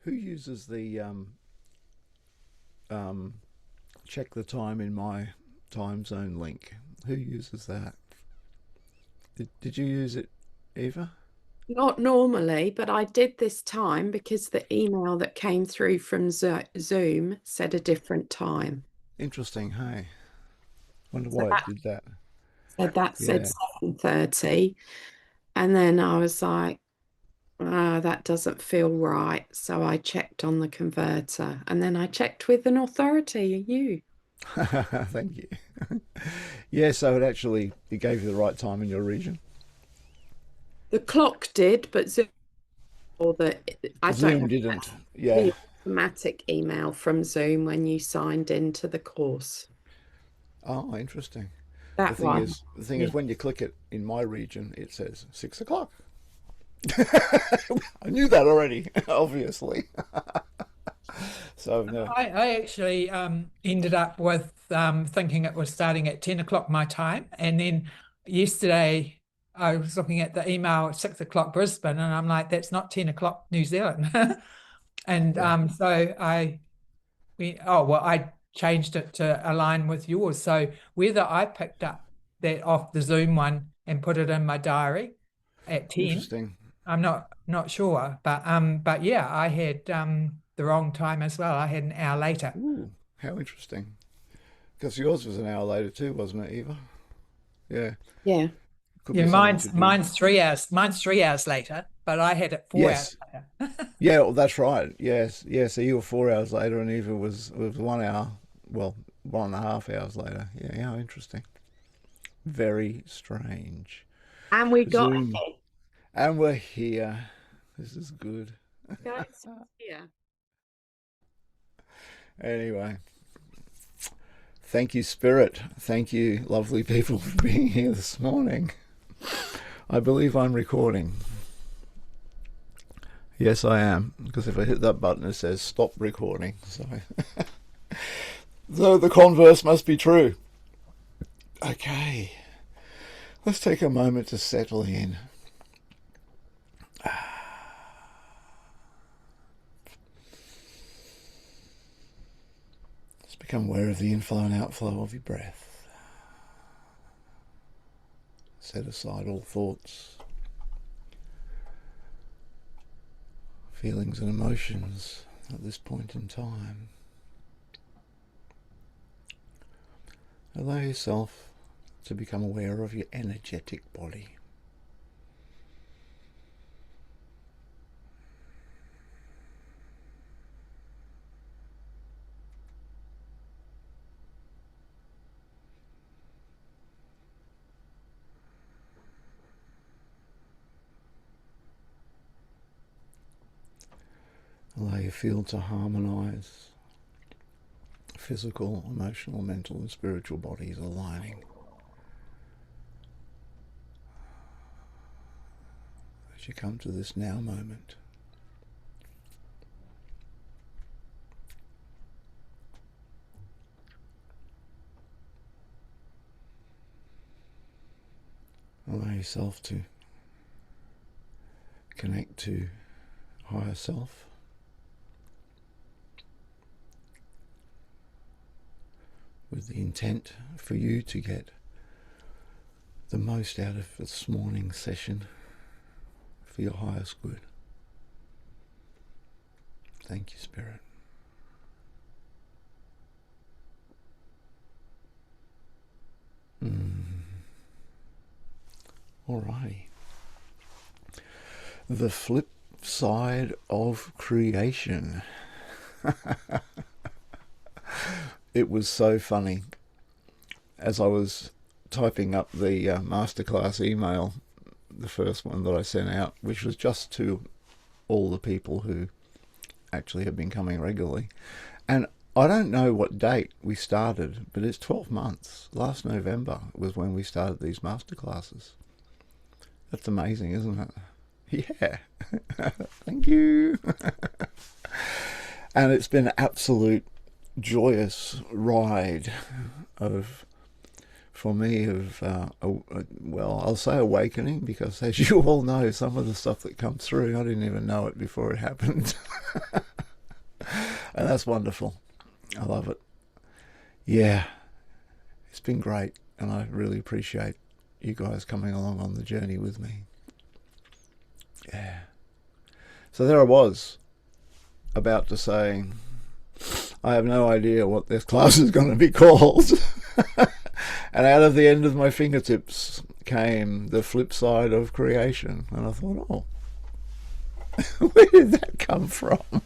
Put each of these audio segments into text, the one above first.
Who uses the um, check the time in my time zone link? Who uses that? Did you use it, Eva? Not normally, but I did this time because the email that came through from Zoom said a different time. Interesting. Hey, wonder So why it did that. that said Yeah. 7:30. And then I was like, oh, that doesn't feel right. So I checked on the converter and then I checked with an authority, you. Thank you. Yeah, so it gave you the right time in your region. The clock did, but Zoom, or the, I don't know, Zoom didn't. that's Yeah. the automatic email from Zoom when you signed into the course. Oh, interesting. That one. The thing Yeah. is, when you click it in my region, it says 6 o'clock. I knew that already, obviously. So no. I actually ended up with thinking it was starting at 10 o'clock my time. And then yesterday I was looking at the email at 6 o'clock Brisbane, and I'm like, that's not 10 o'clock New Zealand. And Yeah. so I changed it to align with yours. So whether I picked up that off the Zoom one and put it in my diary at 10, Interesting. I'm not sure, but yeah, I had the wrong time as well. I had an hour later. Ooh, how interesting. Because yours was an hour later too, wasn't it, Eva? Yeah. Yeah. Could Yeah, be something to do. mine's 3 hours. Mine's 3 hours later, but I had it 4 hours Yes. later. Yeah, well, that's right. Yes. Yeah, so you were 4 hours later and Eva was 1 hour, well, 1.5 hours later. Yeah, how interesting. Very strange. And we got Zoom. And we're here. This is good. guys here. Anyway, thank you, Spirit. Thank you, lovely people, for being here this morning. I believe I'm recording. Yes, I am. Because if I hit that button, it says stop recording. So the converse must be true. Okay. Let's take a moment to settle in. Let's become aware of the inflow and outflow of your breath. Set aside all thoughts, feelings and emotions at this point in time. Allow yourself to become aware of your energetic body. Allow your field to harmonize. Physical, emotional, mental, and spiritual bodies aligning as you come to this now moment. Allow yourself to connect to higher self, with the intent for you to get the most out of this morning's session for your highest good. Thank you, Spirit. Alrighty. The flip side of creation. It was so funny. As I was typing up the masterclass email, the first one that I sent out, which was just to all the people who actually have been coming regularly. And I don't know what date we started, but it's 12 months. Last November was when we started these masterclasses. That's amazing, isn't it? Yeah. Thank you. And it's been an absolute joyous ride of, for me, of well, I'll say awakening, because as you all know, some of the stuff that comes through, I didn't even know it before it happened. And that's wonderful. I love it. Yeah, it's been great, and I really appreciate you guys coming along on the journey with me. Yeah. So there I was, about to say, I have no idea what this class is going to be called. And out of the end of my fingertips came the flip side of creation. And I thought, oh, where did that come from?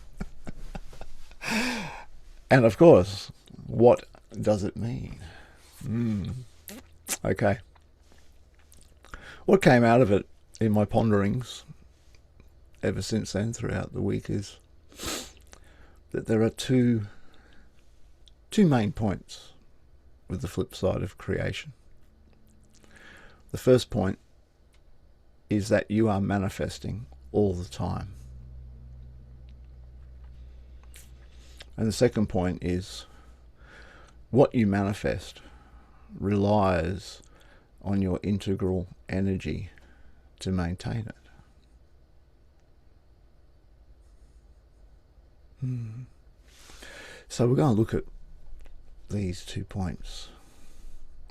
And of course, what does it mean? Okay. What came out of it in my ponderings ever since then throughout the week is that there are two main points with the flip side of creation. The first point is that you are manifesting all the time. And the second point is what you manifest relies on your integral energy to maintain it. So we're going to look at these 2 points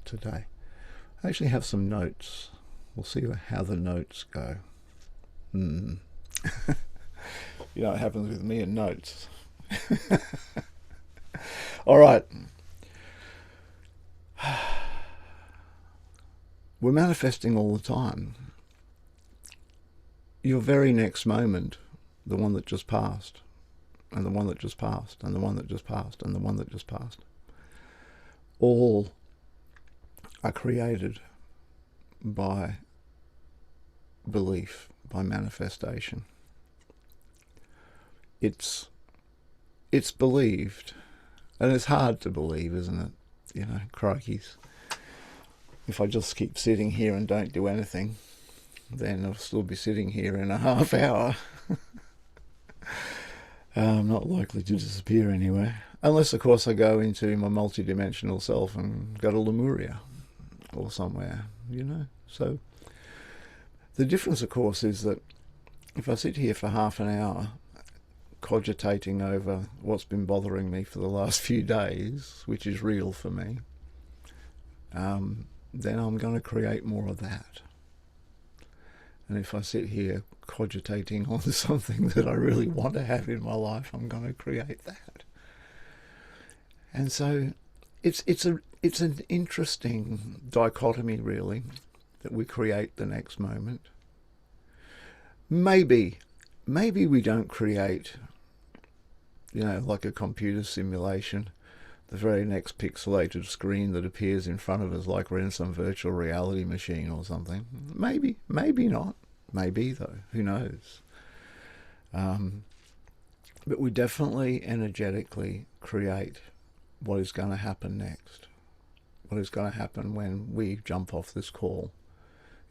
today. I actually have some notes. We'll see how the notes go. You know what happens with me and notes. All right. We're manifesting all the time. Your very next moment, the one that just passed, and the one that just passed, and the one that just passed, and the one that just passed, all are created by belief, by manifestation. It's believed, and it's hard to believe, isn't it? You know, crikeys. If I just keep sitting here and don't do anything, then I'll still be sitting here in a half hour. I'm not likely to disappear anywhere. Unless, of course, I go into my multi-dimensional self and go to Lemuria or somewhere, you know. So the difference, of course, is that if I sit here for half an hour cogitating over what's been bothering me for the last few days, which is real for me, then I'm going to create more of that. And if I sit here cogitating on something that I really want to have in my life, I'm going to create that. And so it's an interesting dichotomy, really, that we create the next moment. Maybe we don't create, you know, like a computer simulation, the very next pixelated screen that appears in front of us like we're in some virtual reality machine or something. Maybe not. Maybe, though. Who knows? But we definitely energetically create what is going to happen next. What is going to happen when we jump off this call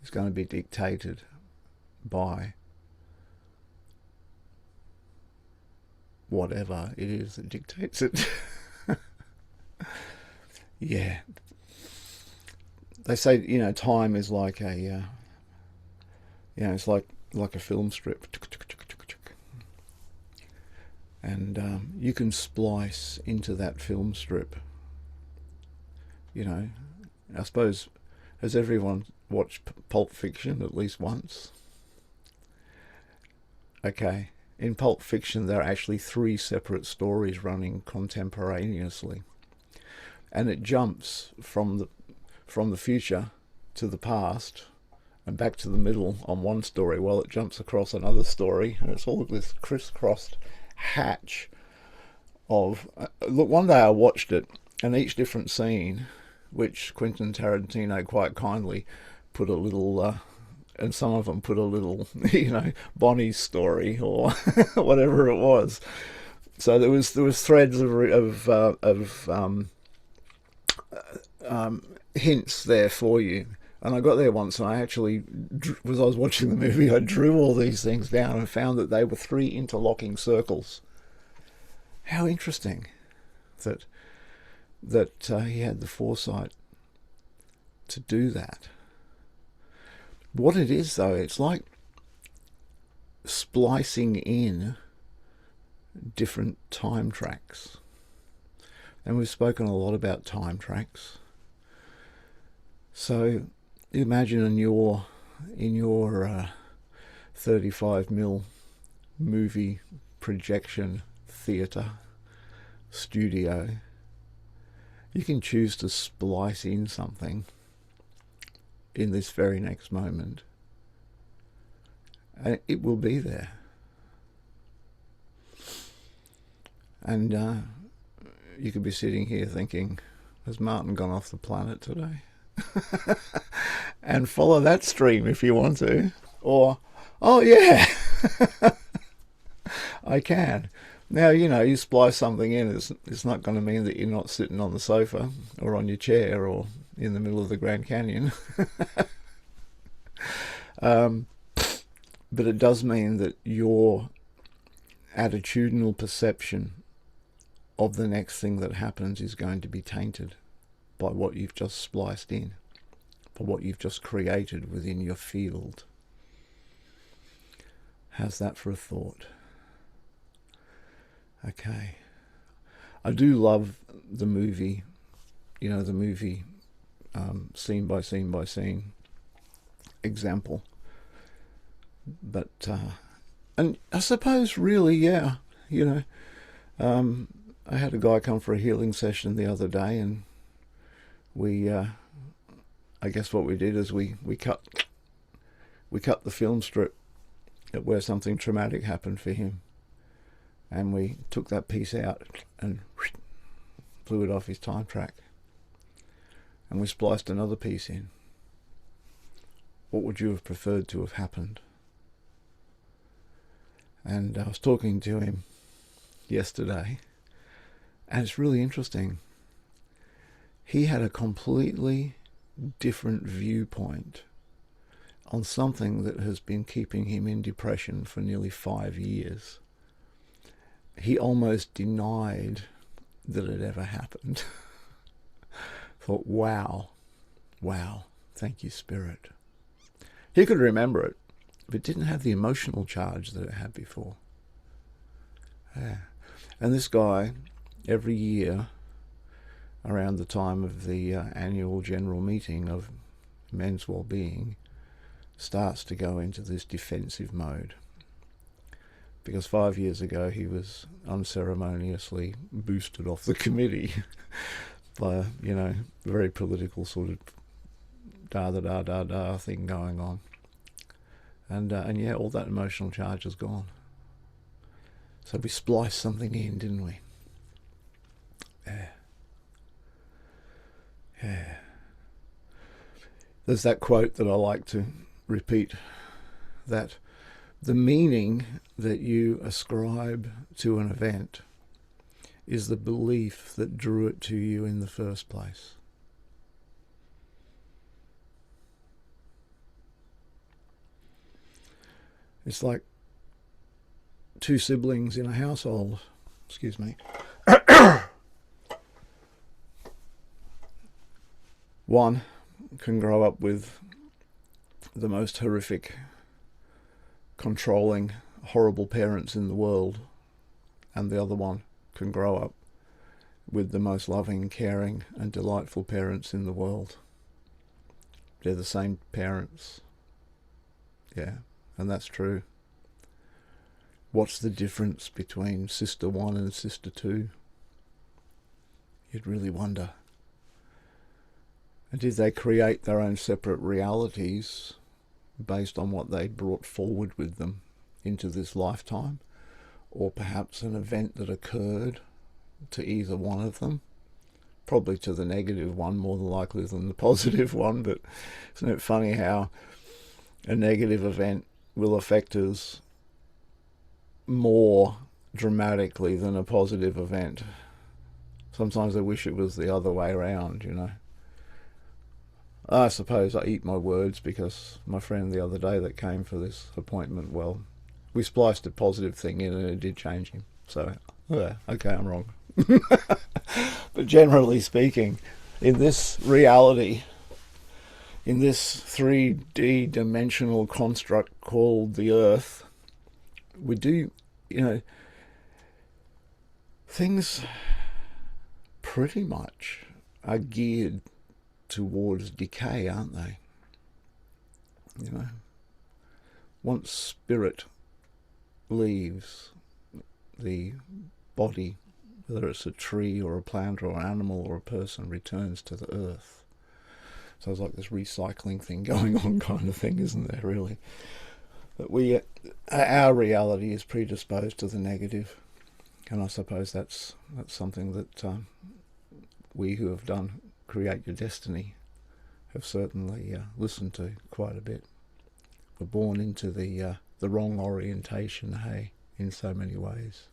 is going to be dictated by whatever it is that dictates it. Yeah. They say, you know, time is like a, you know, it's like a film strip. And you can splice into that film strip. You know, I suppose, has everyone watched Pulp Fiction at least once? Okay. In Pulp Fiction, there are actually 3 separate stories running contemporaneously. And it jumps from the future to the past and back to the middle on one story while it jumps across another story. And it's all this crisscrossed hatch of... look, one day I watched it, and each different scene, which Quentin Tarantino quite kindly put a little... and some of them put a little, you know, Bonnie's story or whatever it was. So there was threads of hints there for you. And I got there once, and I actually, as I was watching the movie, I drew all these things down and found that they were 3 interlocking circles. How interesting that he had the foresight to do that. What it is, though, it's like splicing in different time tracks. And we've spoken a lot about time tracks. So imagine in your 35mm movie projection theatre studio, you can choose to splice in something in this very next moment, and it will be there. And you could be sitting here thinking, has Martin gone off the planet today? And follow that stream if you want to. Or, oh yeah, I can. Now, you splice something in, it's not going to mean that you're not sitting on the sofa or on your chair or in the middle of the Grand Canyon. But it does mean that your attitudinal perception of the next thing that happens is going to be tainted by what you've just spliced in, by what you've just created within your field. How's that for a thought? Okay. I do love the movie, scene by scene by scene example. But, and I suppose really, yeah, I had a guy come for a healing session the other day, and we, I guess what we did is we cut the film strip at where something traumatic happened for him, and we took that piece out and blew it off his time track, and we spliced another piece in. What would you have preferred to have happened? And I was talking to him yesterday, and it's really interesting. He had a completely different viewpoint on something that has been keeping him in depression for nearly 5 years. He almost denied that it ever happened. Thought, wow, thank you, Spirit. He could remember it, but it didn't have the emotional charge that it had before. Yeah. And this guy, every year, around the time of the annual general meeting of men's well-being, starts to go into this defensive mode. Because 5 years ago he was unceremoniously boosted off the committee by a, very political sort of da thing going on. And yeah, all that emotional charge is gone. So we spliced something in, didn't we? Yeah. There's that quote that I like to repeat, that the meaning that you ascribe to an event is the belief that drew it to you in the first place. It's like two siblings in a household. Excuse me. One can grow up with the most horrific, controlling, horrible parents in the world, and the other one can grow up with the most loving, caring, and delightful parents in the world. They're the same parents. Yeah, and that's true. What's the difference between sister 1 and sister 2? You'd really wonder. And did they create their own separate realities based on what they brought forward with them into this lifetime? Or perhaps an event that occurred to either one of them? Probably to the negative one more than likely than the positive one, but isn't it funny how a negative event will affect us more dramatically than a positive event? Sometimes I wish it was the other way around, I suppose I eat my words, because my friend the other day that came for this appointment, well, we spliced a positive thing in and it did change him. So, yeah, okay, I'm wrong. But generally speaking, in this reality, in this 3D dimensional construct called the Earth, we do, things pretty much are geared towards decay, aren't they? You know, once spirit leaves the body, whether it's a tree or a plant or an animal or a person, returns to the earth. So it's like this recycling thing going on kind of thing, isn't there, really? But our reality is predisposed to the negative, and I suppose that's something that we who have done Create Your Destiny have certainly listened to quite a bit. We're born into the wrong orientation, hey, in so many ways.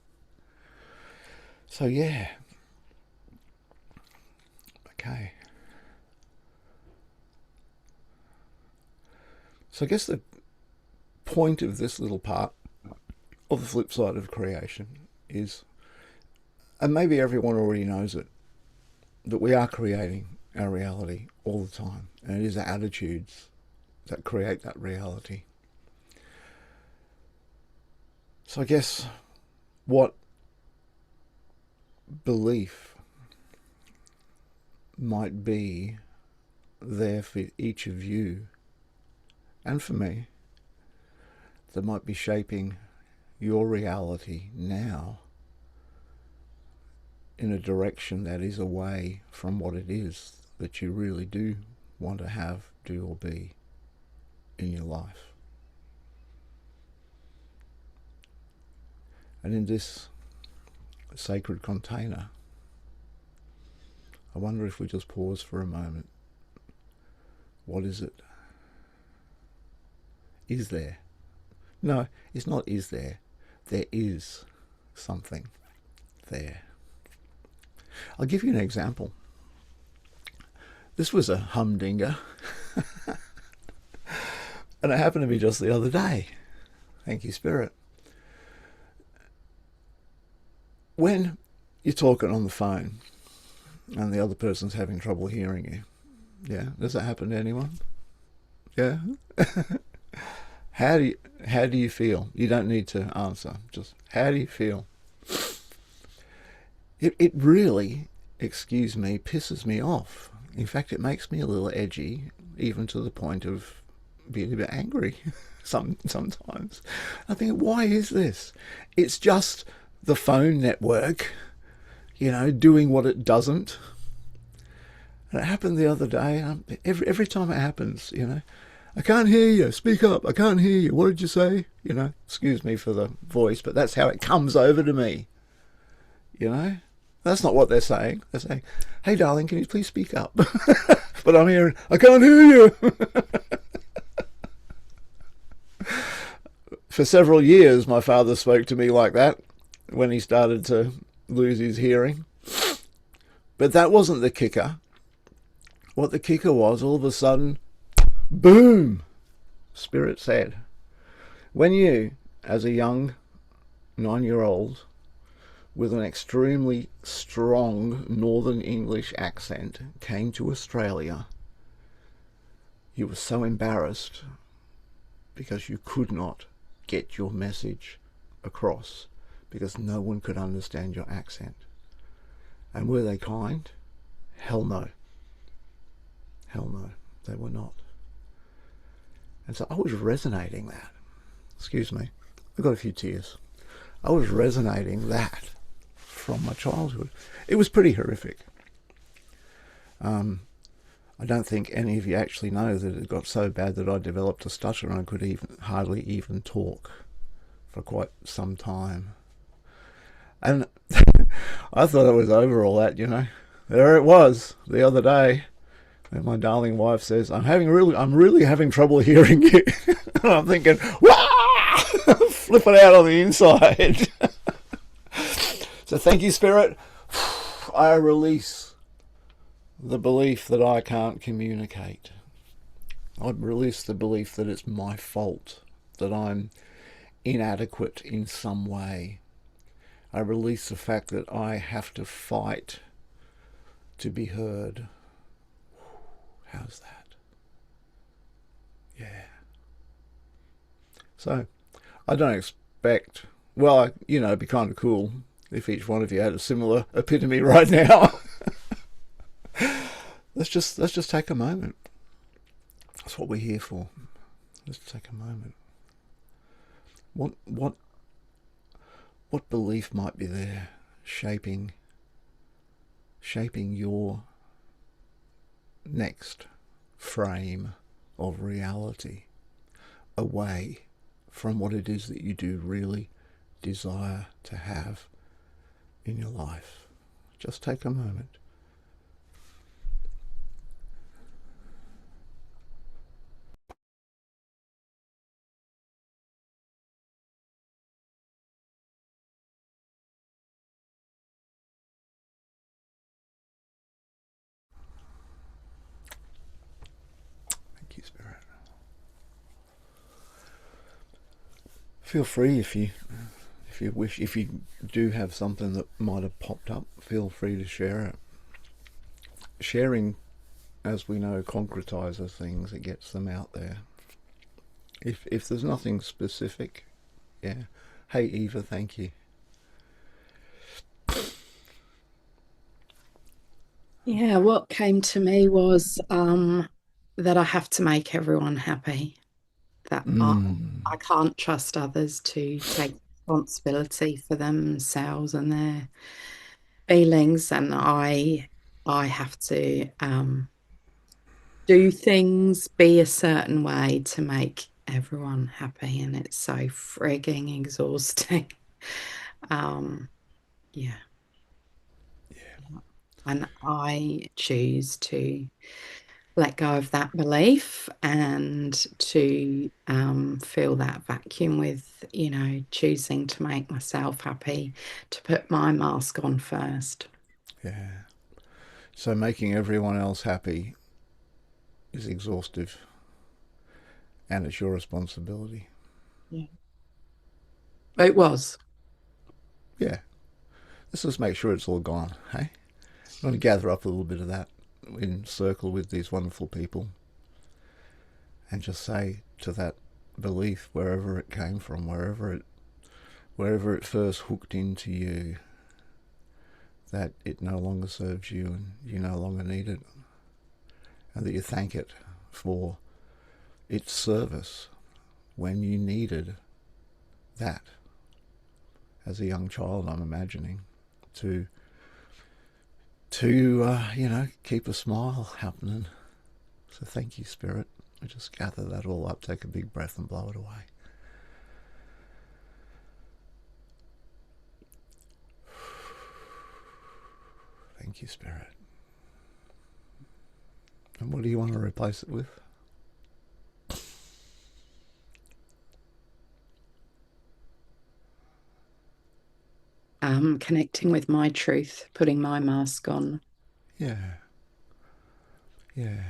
So yeah, okay. So I guess the point of this little part of the flip side of creation is, and maybe everyone already knows it, that we are creating our reality all the time, and it is our attitudes that create that reality. So I guess what belief might be there for each of you and for me that might be shaping your reality now in a direction that is away from what it is that you really do want to have, do, or be in your life. And in this sacred container, I wonder if we just pause for a moment. What is it? Is there? No, it's not is there. There is something there. I'll give you an example. This was a humdinger. And it happened to me just the other day. Thank you, Spirit. When you're talking on the phone and the other person's having trouble hearing you, yeah, does that happen to anyone? Yeah? How do you feel? You don't need to answer. Just how do you feel? It really, excuse me, pisses me off. In fact, it makes me a little edgy, even to the point of being a bit angry sometimes. I think, why is this? It's just the phone network, doing what it doesn't. And it happened the other day. Every time it happens, I can't hear you. Speak up. I can't hear you. What did you say? Excuse me for the voice, but that's how it comes over to me. That's not what they're saying. They're saying, hey, darling, can you please speak up? But I'm hearing, I can't hear you. For several years, my father spoke to me like that when he started to lose his hearing. But that wasn't the kicker. What the kicker was, all of a sudden, boom, Spirit said, when you, as a young 9-year-old, with an extremely strong Northern English accent, came to Australia, you were so embarrassed because you could not get your message across because no one could understand your accent. And were they kind? Hell no. Hell no, they were not. And so I was resonating that. Excuse me, I got a few tears. I was resonating that from my childhood. It was pretty horrific. I don't think any of you actually know that it got so bad that I developed a stutter and I could hardly even talk for quite some time. And I thought I was over all that, There it was the other day. And my darling wife says, I'm really having trouble hearing you. And I'm thinking, wah! Flip it out on the inside. So thank you, Spirit. I release the belief that I can't communicate. I release the belief that it's my fault, that I'm inadequate in some way. I release the fact that I have to fight to be heard. How's that? Yeah. So, I don't expect, it'd be kind of cool if each one of you had a similar epitome right now. let's just take a moment. That's what we're here for. Let's take a moment. What belief might be there shaping your next frame of reality away from what it is that you do really desire to have in your life? Just take a moment. Thank you, Spirit. Feel free if you wish, if you do have something that might have popped up, feel free to share it. Sharing, as we know, concretizes things. It gets them out there. If there's nothing specific, yeah. Hey Eva, thank you. Yeah, what came to me was that I have to make everyone happy. That I can't trust others to take responsibility for themselves and their feelings, and I have to do things, be a certain way to make everyone happy, and it's so frigging exhausting. Yeah. And I choose to let go of that belief and to fill that vacuum with, choosing to make myself happy, to put my mask on first. Yeah. So making everyone else happy is exhaustive, and it's your responsibility. Yeah. It was. Yeah. Let's just make sure it's all gone, hey? I want to gather up a little bit of that in circle with these wonderful people and just say to that belief, wherever it came from, wherever it first hooked into you, that it no longer serves you and you no longer need it, and that you thank it for its service when you needed that as a young child, I'm imagining, to keep a smile happening. So thank you, Spirit. I just gather that all up, take a big breath and blow it away. Thank you, Spirit. And what do you want to replace it with? Connecting with my truth, putting my mask on. Yeah. Yeah.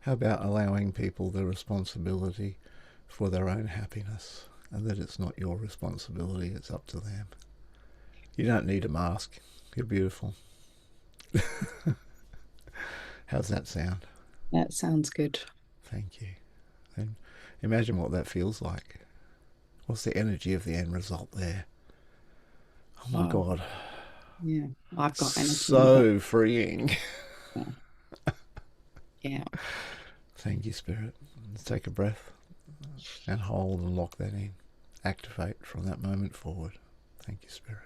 How about allowing people the responsibility for their own happiness, and that it's not your responsibility, it's up to them. You don't need a mask. You're beautiful. How's that sound? That sounds good. Thank you. And imagine what that feels like. What's the energy of the end result there? Oh my God. Yeah, I've got energy. So freeing. Yeah. Thank you, Spirit. Let's take a breath and hold and lock that in. Activate from that moment forward. Thank you, Spirit.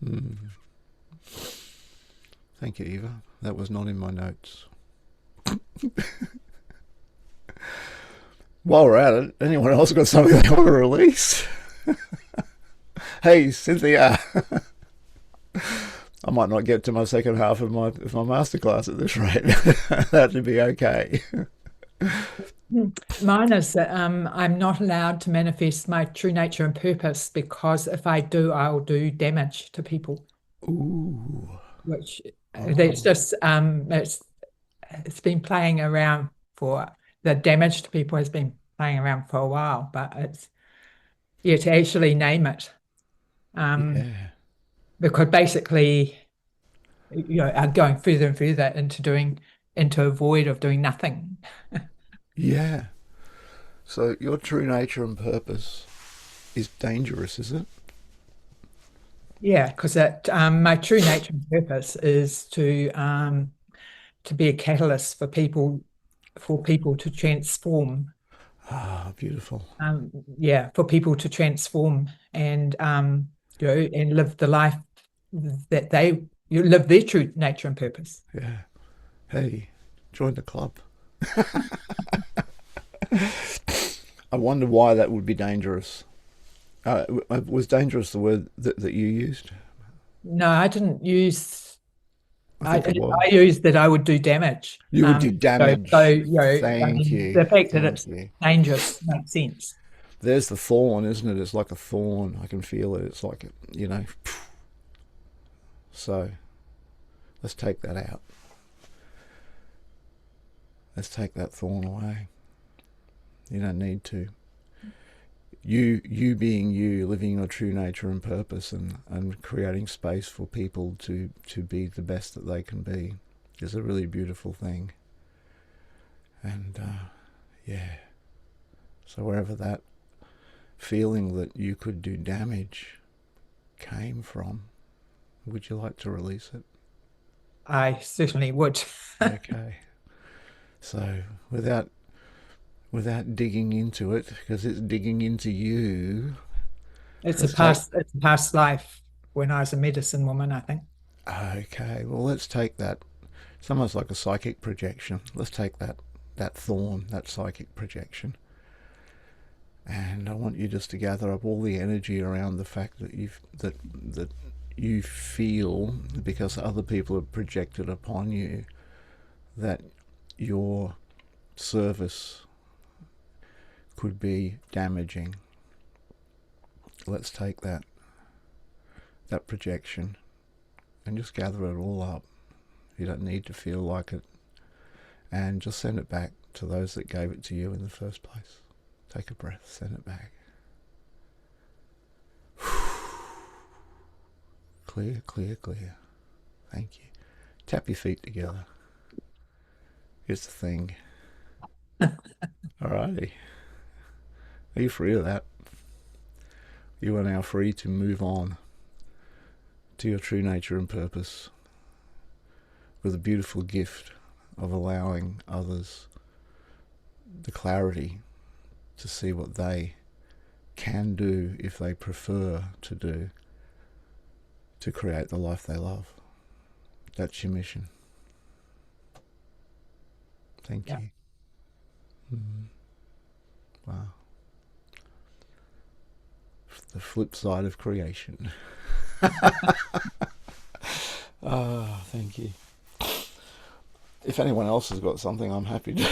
Yeah. Thank you, Eva. That was not in my notes. While we're at it, anyone else got something they want to release? Hey, Cynthia. I might not get to my second half of my masterclass at this rate. That'd be okay. Mine is that I'm not allowed to manifest my true nature and purpose, because if I do, I'll do damage to people. Ooh. Which that's just it's been playing around for the damage to people has been playing around for a while, but it's to actually name it. Yeah. Because basically, I'm going further and further into a void of doing nothing. Yeah. So your true nature and purpose is dangerous, is it? Yeah, because my true nature and purpose is to be a catalyst for people to transform. Ah, beautiful. Yeah, for people to transform and and live the life that you live their true nature and purpose. Yeah. Hey, join the club. I wonder why that would be dangerous. Was dangerous the word that you used? No, I didn't use. I think it was. I used that I would do damage. You would do damage. I Thank mean, you. the fact that Thank it's you. dangerous makes sense. There's the thorn, isn't it? It's like a thorn. I can feel it. It's like, So, let's take that out. Let's take that thorn away. You don't need to. You being you, living your true nature and purpose, and creating space for people to be the best that they can be is a really beautiful thing. And yeah, so wherever that feeling that you could do damage came from, would you like to release it? I certainly would. Okay. So without digging into it, because it's digging into you. It's a past life when I was a medicine woman, I think. Okay, well, let's take that. It's almost like a psychic projection. Let's take that thorn, that psychic projection, and I want you just to gather up all the energy around the fact that you feel, because other people have projected upon you, that your service could be damaging. Let's take that projection and just gather it all up. You don't need to feel like it, and just send it back to those that gave it to you in the first place. Take a breath, send it back. Clear, clear, clear. Thank you. Tap your feet together. Here's the thing. Alrighty. Are you free of that? You are now free to move on to your true nature and purpose with a beautiful gift of allowing others the clarity to see what they can do, if they prefer to do, to create the life they love. That's your mission. Thank you. Wow. The flip side of creation. Thank you. If anyone else has got something, I'm happy to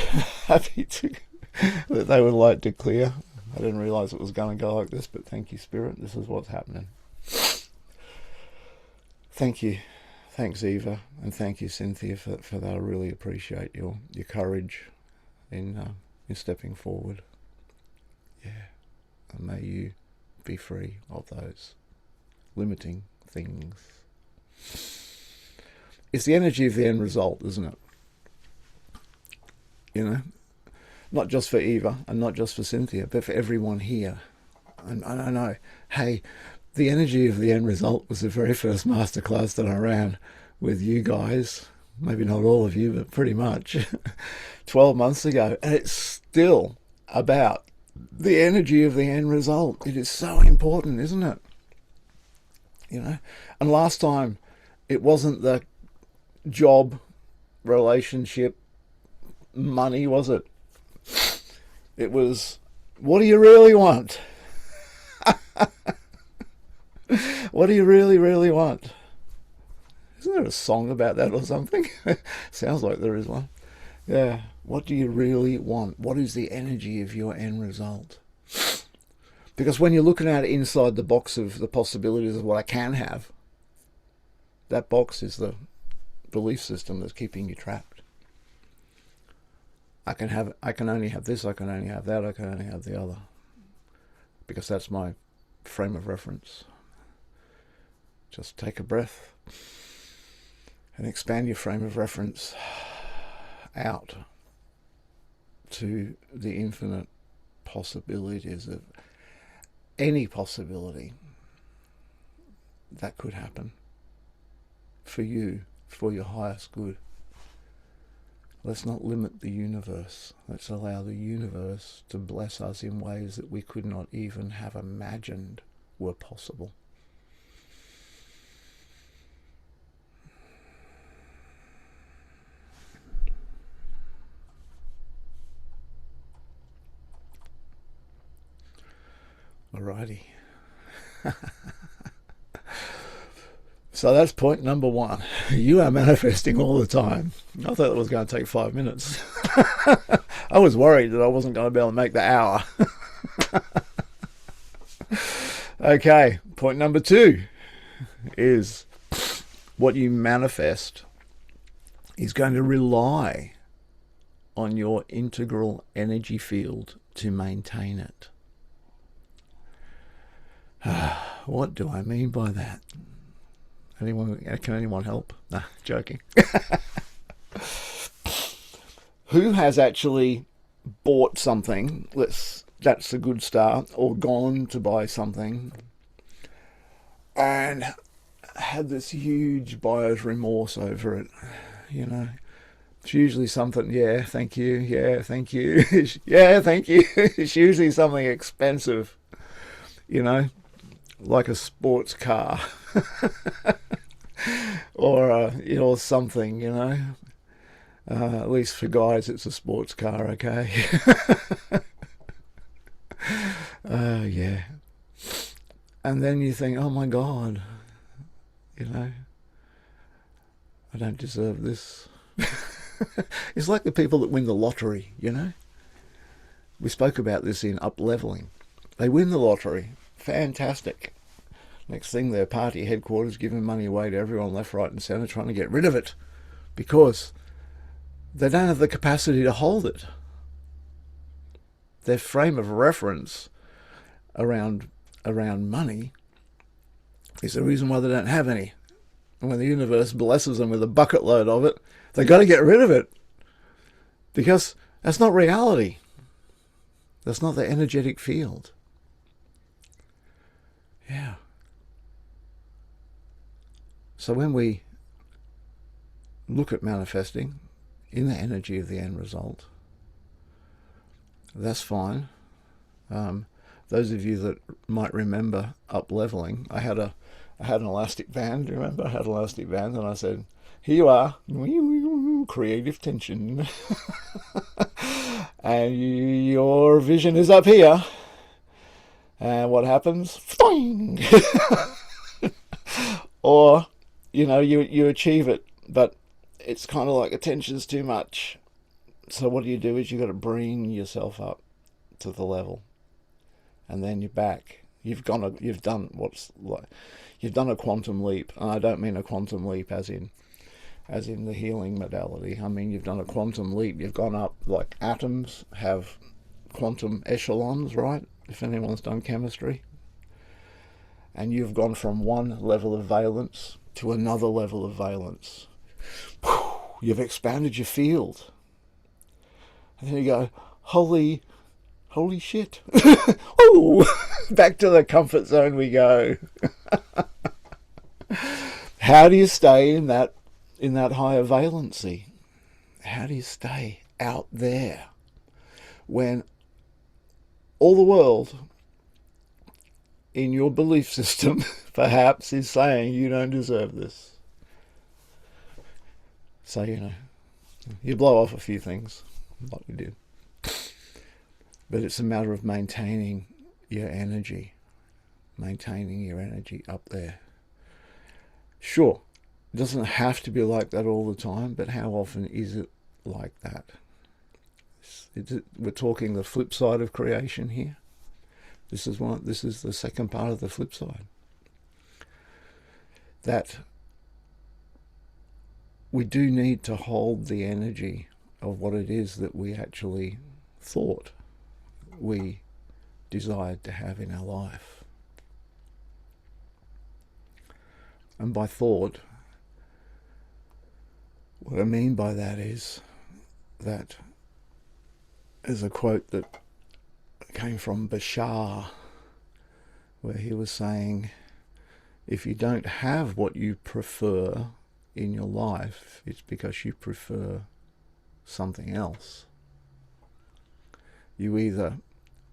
that they would like to clear. I didn't realise it was going to go like this, but thank you, Spirit. This is what's happening. Thank you. Thanks, Eva, and thank you, Cynthia, for that. I really appreciate your courage in stepping forward. Yeah, and may you be free of those limiting things. It's the energy of the end result, isn't it? Not just for Eva and not just for Cynthia, but for everyone here. And I know, hey, the energy of the end result was the very first masterclass that I ran with you guys. Maybe not all of you, but pretty much 12 months ago. And it's still about the energy of the end result. It is so important, isn't it? And last time it wasn't the job, relationship, money, was it? It was, what do you really want? What do you really, really want? Isn't there a song about that or something? Sounds like there is one. Yeah. What do you really want? What is the energy of your end result? Because when you're looking at it inside the box of the possibilities of what I can have, that box is the belief system that's keeping you trapped. I can only have this, I can only have that, I can only have the other. Because that's my frame of reference. Just take a breath and expand your frame of reference out to the infinite possibilities of any possibility that could happen for you, for your highest good. Let's not limit the universe. Let's allow the universe to bless us in ways that we could not even have imagined were possible. Alrighty. So that's point number one. You are manifesting all the time. I thought it was going to take 5 minutes. I was worried that I wasn't going to be able to make the hour. Okay, point number two is what you manifest is going to rely on your integral energy field to maintain it. What do I mean by that? Can anyone help? Nah, joking. Who has actually bought something? That's a good start. Or gone to buy something and had this huge buyer's remorse over it. You know, it's usually something. Yeah, thank you. Yeah, thank you. Yeah, thank you. It's usually something expensive. You know, like a sports car. Or something, at least for guys it's a sports car, okay? Yeah. And then you think, oh my God, I don't deserve this. It's like the people that win the lottery, We spoke about this in Up-Leveling. They win the lottery. Fantastic. Next thing, their party headquarters giving money away to everyone left, right and centre, trying to get rid of it because they don't have the capacity to hold it. Their frame of reference around money is the reason why they don't have any. And when the universe blesses them with a bucket load of it, they've got to get rid of it because that's not reality. That's not the energetic field. Yeah. So when we look at manifesting in the energy of the end result, that's fine. Those of you that might remember Up-Leveling, I had an elastic band. Do you remember? I had an elastic band, and I said, "Here you are, creative tension, and your vision is up here." And what happens? Or you achieve it, but it's kind of like attention's too much. So what you do is you got to bring yourself up to the level, and then you're back. You've done a quantum leap, and I don't mean a quantum leap as in the healing modality. I mean you've done a quantum leap. You've gone up like atoms have quantum echelons, right? If anyone's done chemistry, and you've gone from one level of valence to another level of valence. You've expanded your field. And then you go, holy shit. Ooh, back to the comfort zone we go. How do you stay in that higher valency? How do you stay out there when all the world in your belief system perhaps is saying you don't deserve this? So you blow off a few things like we did, but it's a matter of maintaining your energy up there. Sure, it doesn't have to be like that all the time, but how often is it like that? We're talking the flip side of creation here. This is the second part of the flip side. That we do need to hold the energy of what it is that we actually thought we desired to have in our life. And by thought, what I mean by that is that there's a quote that came from Bashar, where he was saying, if you don't have what you prefer in your life, it's because you prefer something else. You either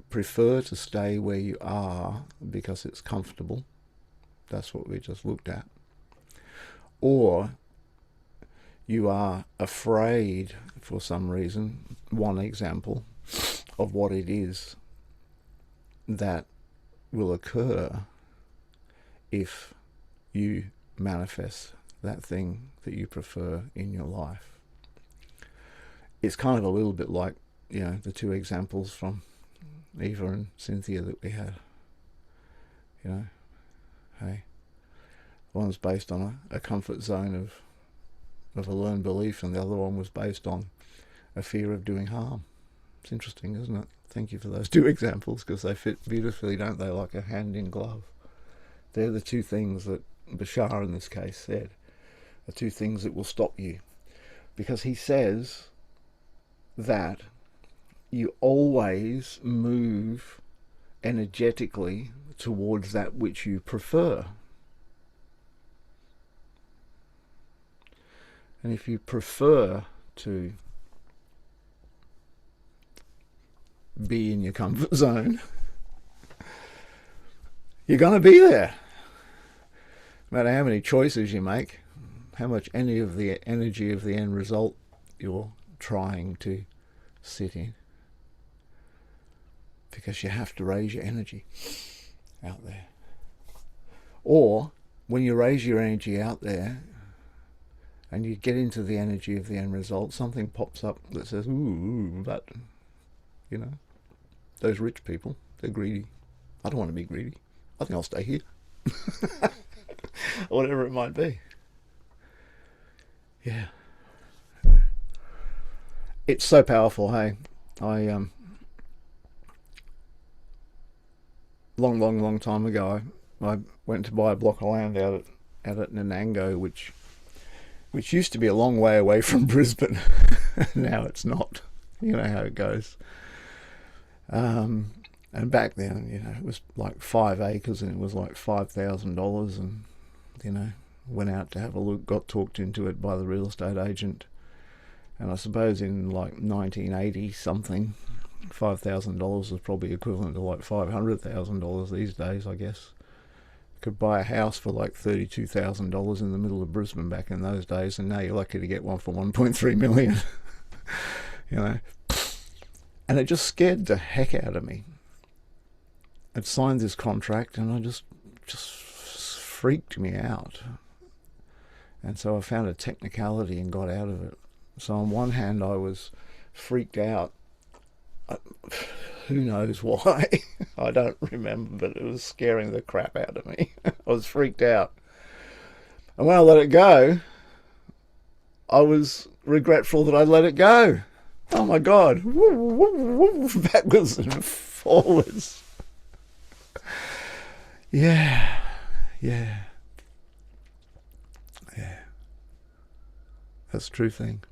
prefer to stay where you are because it's comfortable, that's what we just looked at, or you are afraid for some reason, one example, of what it is that will occur if you manifest that thing that you prefer in your life. It's kind of a little bit like, the two examples from Eva and Cynthia that we had. Hey, one's based on a comfort zone of a learned belief, and the other one was based on a fear of doing harm. It's interesting, isn't it? Thank you for those two examples, because they fit beautifully, don't they, like a hand in glove. They're the two things that Bashar in this case said, the two things that will stop you. Because he says that you always move energetically towards that which you prefer. And if you prefer to be in your comfort zone, you're going to be there. No matter how many choices you make, how much any of the energy of the end result you're trying to sit in. Because you have to raise your energy out there. Or when you raise your energy out there and you get into the energy of the end result, something pops up that says, ooh, but, those rich people, they're greedy. I don't want to be greedy. I think I'll stay here. Whatever it might be. Yeah. It's so powerful, hey. I long time ago, I went to buy a block of land out at Nanango, which used to be a long way away from Brisbane. Now it's not. You know how it goes. And back then, it was like 5 acres and it was like $5,000, and went out to have a look, got talked into it by the real estate agent, and I suppose in like 1980 something, $5,000 was probably equivalent to like $500,000 these days, I guess. Could buy a house for like $32,000 in the middle of Brisbane back in those days, and now you're lucky to get one for 1.3 million. And it just scared the heck out of me. I'd signed this contract and I just freaked me out. And so I found a technicality and got out of it. So on one hand I was freaked out. Who knows why? I don't remember, but it was scaring the crap out of me. I was freaked out. And when I let it go, I was regretful that I let it go. Oh my God. Backwards and forwards. Yeah. That's a true thing.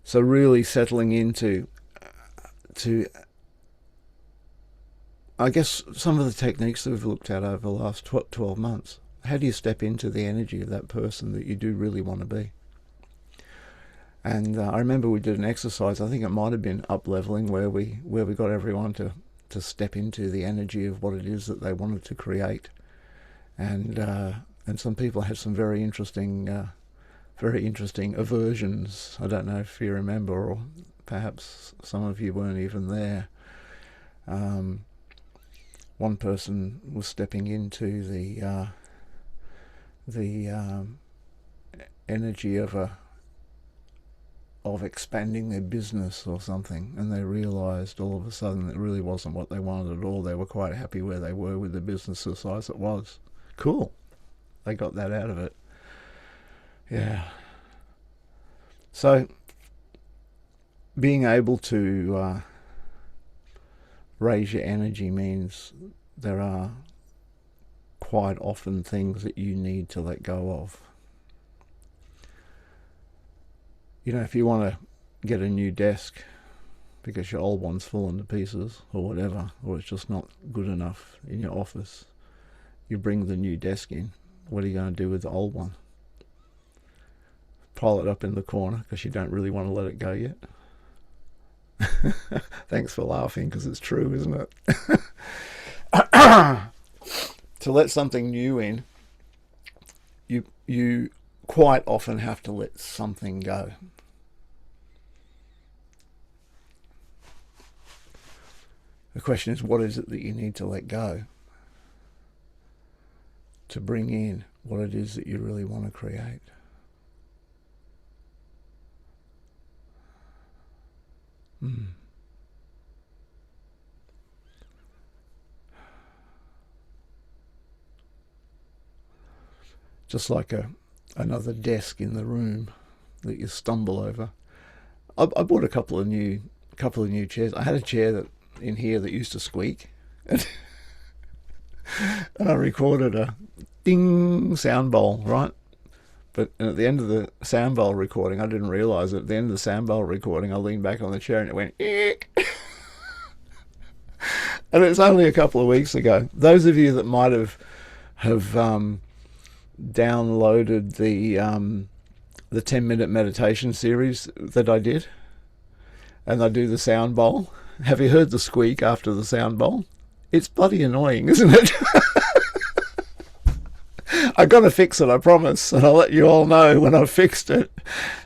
So really settling into I guess some of the techniques that we've looked at over the last 12 months. How do you step into the energy of that person that you do really want to be? And I remember we did an exercise, I think it might have been up-leveling, where we got everyone to step into the energy of what it is that they wanted to create. And some people had some very interesting aversions. I don't know if you remember, or perhaps some of you weren't even there. One person was stepping into the energy of expanding their business or something, and they realised all of a sudden it really wasn't what they wanted at all. They were quite happy where they were with the business the size it was. Cool. They got that out of it. Yeah. So being able to raise your energy means there are quite often things that you need to let go of. If you want to get a new desk, because your old one's fallen to pieces or whatever, or it's just not good enough in your office. You bring the new desk in. What are you going to do with the old one? Pile it up in the corner because you don't really want to let it go yet. Thanks for laughing, because it's true, isn't it? To let something new in, you quite often have to let something go. The question is, what is it that you need to let go to bring in what it is that you really want to create? Just like another desk in the room that you stumble over. I bought a couple of new chairs. I had a chair that in here that used to squeak, and I recorded a ding sound bowl, right? But at the end of the sound bowl recording, I didn't realise it. At the end of the sound bowl recording, I leaned back on the chair and it went eek. And it's only a couple of weeks ago. Those of you that might have downloaded the 10-minute meditation series that I did, and I do the sound bowl. Have you heard the squeak after the sound bowl? It's bloody annoying, isn't it? I'm going to fix it, I promise, and I'll let you all know when I've fixed it.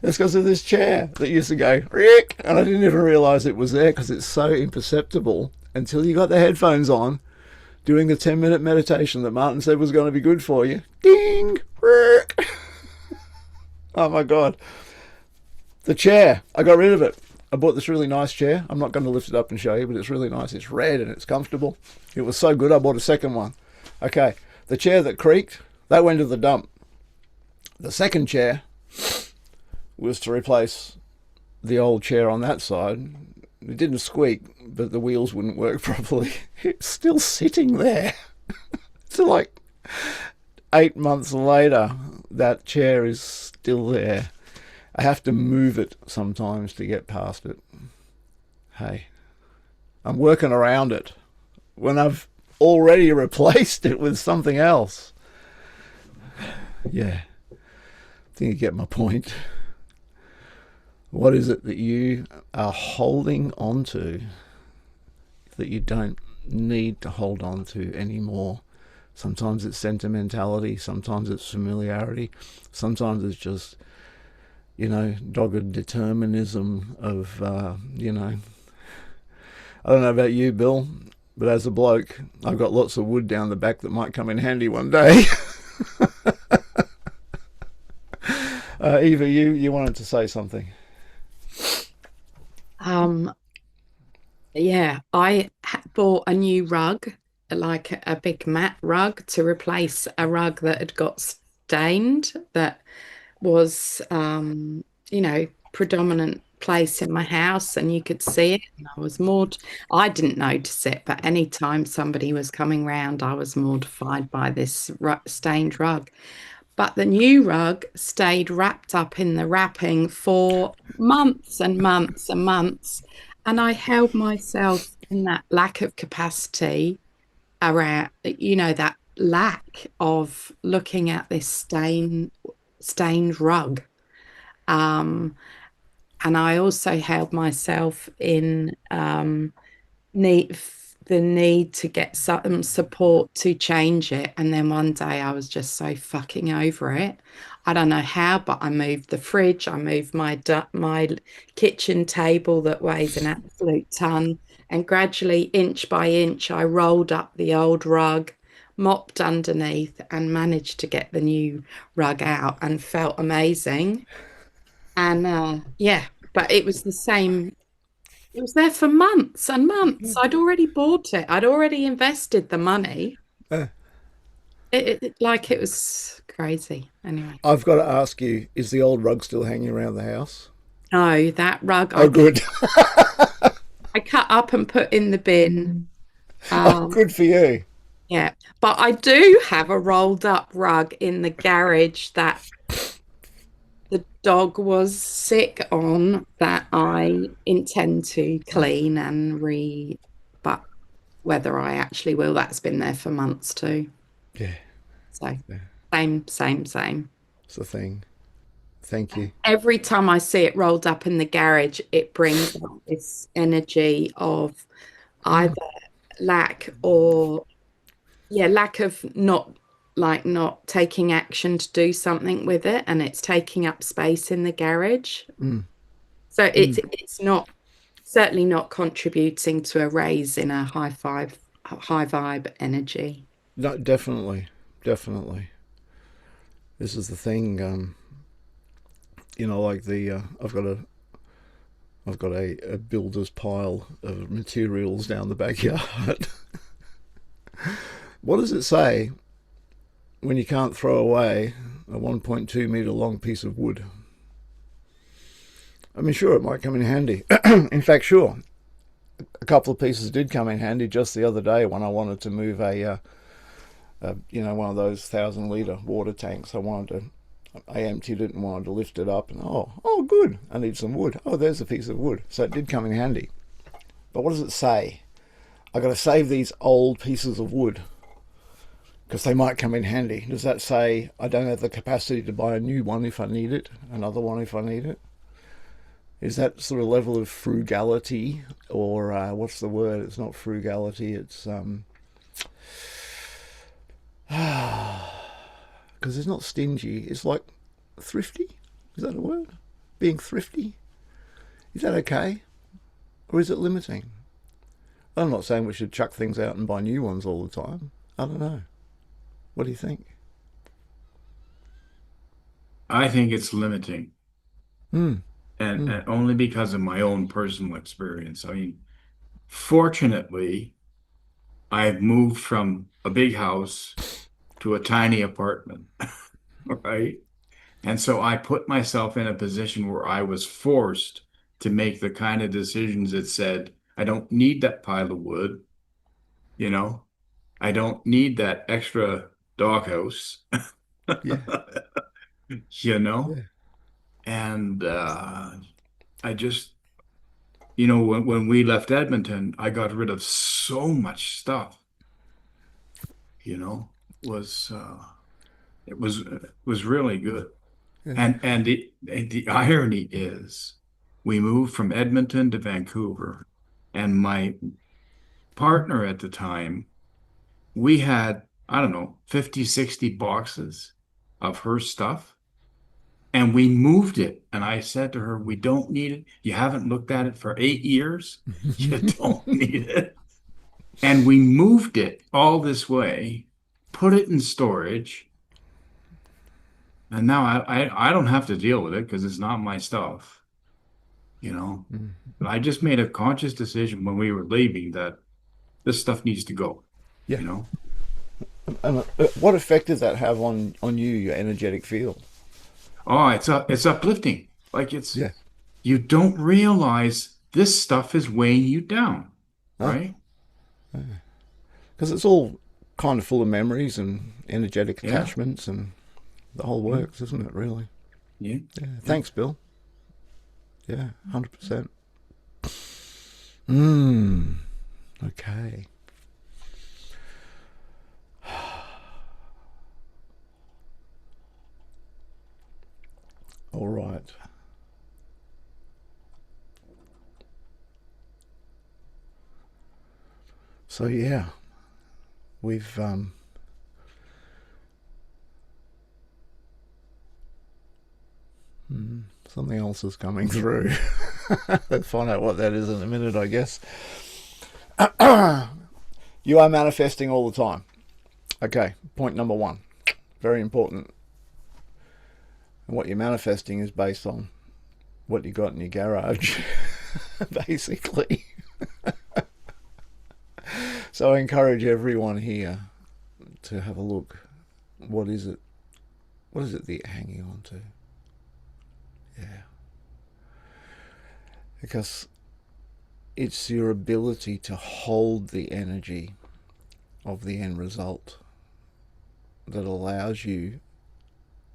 It's because of this chair that used to go Rick, and I didn't even realise it was there because it's so imperceptible until you got the headphones on doing the 10-minute meditation that Martin said was going to be good for you. Ding! Rick! Oh my God. The chair, I got rid of it. I bought this really nice chair. I'm not going to lift it up and show you, but it's really nice. It's red and it's comfortable. It was so good I bought a second one. Okay, the chair that creaked, that went to the dump. The second chair was to replace the old chair on that side. It didn't squeak, but the wheels wouldn't work properly. It's still sitting there. It's like 8 months later, that chair is still there. I have to move it sometimes to get past it. Hey, I'm working around it when I've already replaced it with something else. Yeah, I think you get my point. What is it that you are holding on to that you don't need to hold on to anymore? Sometimes it's sentimentality, sometimes it's familiarity, sometimes it's just, dogged determinism of, I don't know about you, Bill, but as a bloke, I've got lots of wood down the back that might come in handy one day. Eva, you wanted to say something. Yeah, I bought a new rug, like a big mat rug, to replace a rug that had got stained, that was, predominant place in my house, and you could see it. And I didn't notice it, but anytime somebody was coming round, I was mortified by this stained rug. But the new rug stayed wrapped up in the wrapping for months and months and months. And I held myself in that lack of capacity around, that lack of looking at this stained rug. And I also held myself in the need to get some support to change it. And then one day I was just so fucking over it. I don't know how, but I moved the fridge. I moved my kitchen table that weighs an absolute ton. And gradually, inch by inch, I rolled up the old rug, mopped underneath, and managed to get the new rug out, and felt amazing. And but it was the same. It was there for months and months. I'd already bought it. I'd already invested the money. It was crazy. Anyway. I've got to ask you, is the old rug still hanging around the house? No, that rug. Oh, good. I cut up and put in the bin. Good for you. Yeah, but I do have a rolled up rug in the garage that the dog was sick on that I intend to clean and but whether I actually will, that's been there for months too. Yeah, So yeah. same. It's the thing. Thank you. Every time I see it rolled up in the garage, it brings up this energy of either lack or lack of not taking action to do something with it, and it's taking up space in the garage. So it's not certainly not contributing to a raise in a high vibe energy. No, definitely, definitely. This is the thing. Like I've got a builder's pile of materials down the backyard. What does it say when you can't throw away a 1.2 meter long piece of wood? I mean, sure, it might come in handy. In fact, sure, a couple of pieces did come in handy just the other day when I wanted to move one of those 1,000 litre water tanks. I emptied it and wanted to lift it up, and oh, good, I need some wood. Oh, there's a piece of wood. So it did come in handy. But what does it say? I got to save these old pieces of wood because they might come in handy. Does that say I don't have the capacity to buy a new one if I need it, another one if I need it? Is that sort of level of frugality, or what's the word? It's not frugality. It's because it's not stingy. It's like thrifty. Is that a word? Being thrifty. Is that okay, or is it limiting? I'm not saying we should chuck things out and buy new ones all the time. I don't know. What do you think? I think it's limiting. And only because of my own personal experience. I mean, fortunately, I've moved from a big house to a tiny apartment, right? And so I put myself in a position where I was forced to make the kind of decisions that said, I don't need that pile of wood, you know, I don't need that extra doghouse, Yeah. you know, Yeah. and I just, when we left Edmonton, I got rid of so much stuff, was it was really good. Yeah. And the irony is we moved from Edmonton to Vancouver, and my partner at the time, we had, I don't know, 50, 60 boxes of her stuff. And we moved it. And I said to her, we don't need it. You haven't looked at it for 8 years. You don't need it. And we moved it all this way, put it in storage. And now I don't have to deal with it because it's not my stuff, you know. But I just made a conscious decision when we were leaving that this stuff needs to go, Yeah. you know. And what effect does that have on you, your energetic field? Oh, it's uplifting. Like Yeah. you don't realize this stuff is weighing you down, Huh? right? Because it's all kind of full of memories and energetic Yeah. attachments and the whole Yeah. works, isn't it, really? Yeah. Yeah. Thanks, Bill. Yeah, 100%. Okay. All right. So yeah, we've something else is coming through. Let's find out what that is in a minute, I guess. You are manifesting all the time. Okay, point number one. Very important. And what you're manifesting is based on what you got in your garage, basically. So I encourage everyone here to have a look. What is it? What is it that you're hanging on to? Yeah. Because it's your ability to hold the energy of the end result that allows you,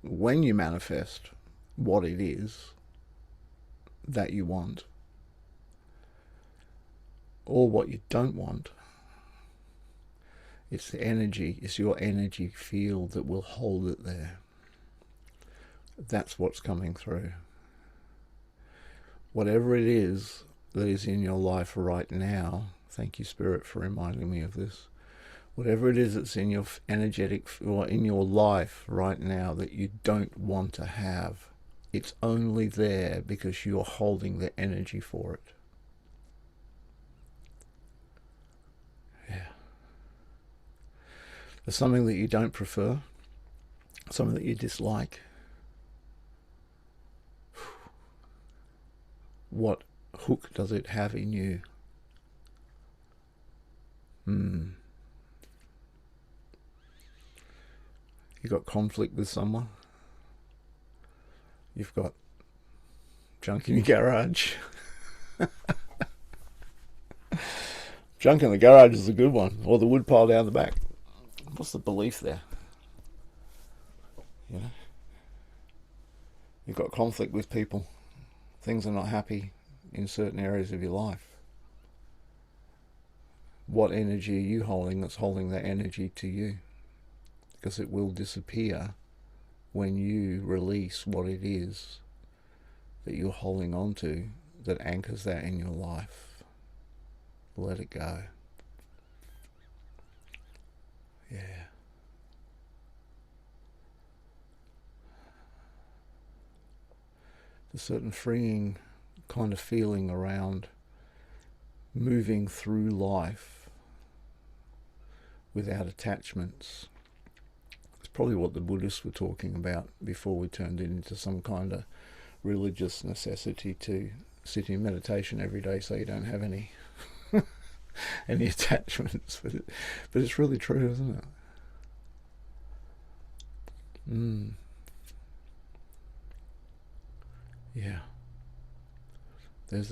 when you manifest, what it is that you want, or what you don't want. It's the energy, it's your energy field that will hold it there. That's what's coming through. Whatever it is that is in your life right now, thank you, Spirit, for reminding me of this. Whatever it is that's in your energetic, or in your life right now that you don't want to have, it's only there because you're holding the energy for it. Yeah. There's something that you don't prefer, something that you dislike. What hook does it have in you? You got conflict with someone. You've got junk in your garage. Junk in the garage is a good one, or the wood pile down the back. What's the belief there? You know, you've got conflict with people. Things are not happy in certain areas of your life. What energy are you holding that's holding that energy to you? Because it will disappear when you release what it is that you're holding on to that anchors that in your life. Let it go. Yeah. A certain freeing kind of feeling around moving through life without attachments. It's probably what the Buddhists were talking about before we turned it into some kind of religious necessity to sit in meditation every day so you don't have any any attachments. But it's really true, isn't it? Yeah. There's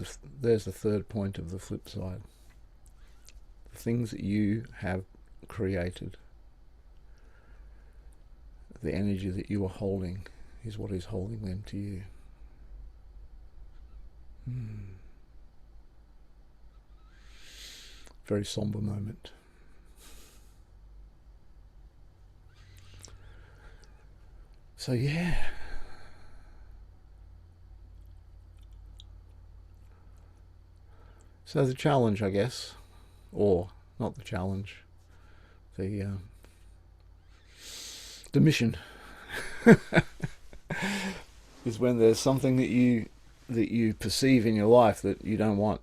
the third point of the flip side. The things that you have created, the energy that you are holding is what is holding them to you. Very somber moment. So yeah. So the challenge, I guess, or not the challenge, the mission is when there's something that you perceive in your life that you don't want,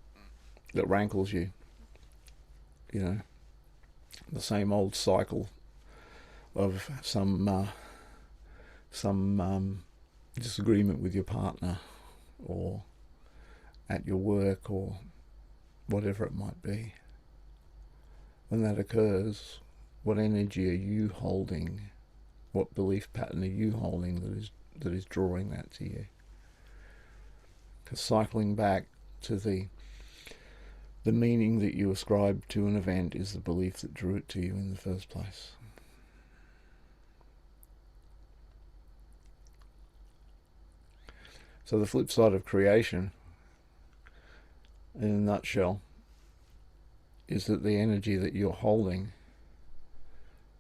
that rankles you. You know, the same old cycle of some disagreement with your partner, or at your work, or whatever it might be. When that occurs, what energy are you holding? What belief pattern are you holding that is drawing that to you? Because cycling back to the meaning that you ascribe to an event is the belief that drew it to you in the first place. So the flip side of creation, in a nutshell, is that the energy that you're holding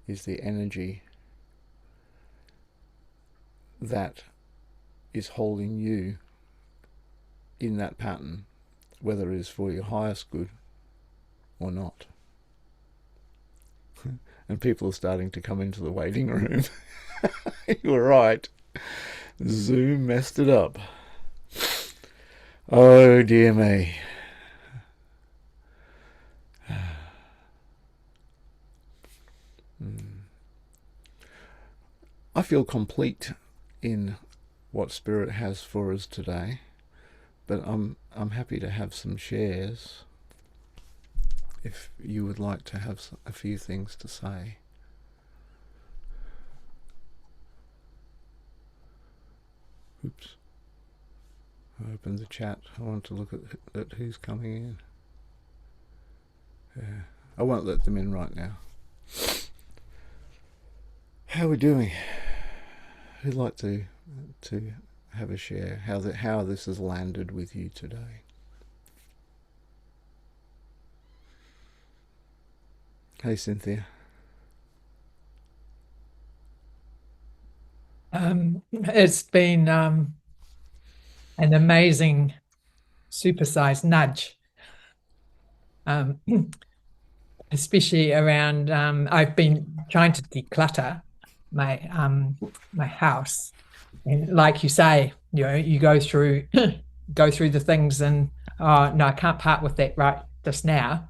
is the energy that is holding you in that pattern, whether it is for your highest good or not. And people are starting to come into the waiting room. You were right. Zoom messed it up. Oh dear me. I feel complete in what Spirit has for us today, but I'm happy to have some shares if you would like to have a few things to say. Oops. I opened the chat. I want to look at who's coming in. Yeah. I won't let them in right now. How are we doing? Who'd like to have a share how this has landed with you today. Hey, Cynthia. It's been an amazing supersized nudge, especially around. I've been trying to declutter my house, and like you say, you go through the things, and oh no, I can't part with that right just now.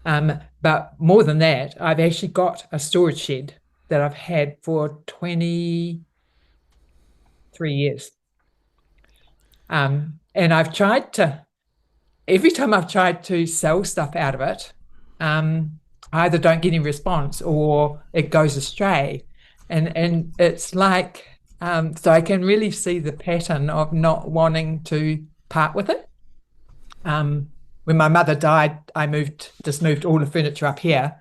But more than that, I've actually got a storage shed that I've had for 23 years. And every time I've tried to sell stuff out of it, I either don't get any response or it goes astray. And it's like, so I can really see the pattern of not wanting to part with it. When my mother died, I just moved all the furniture up here.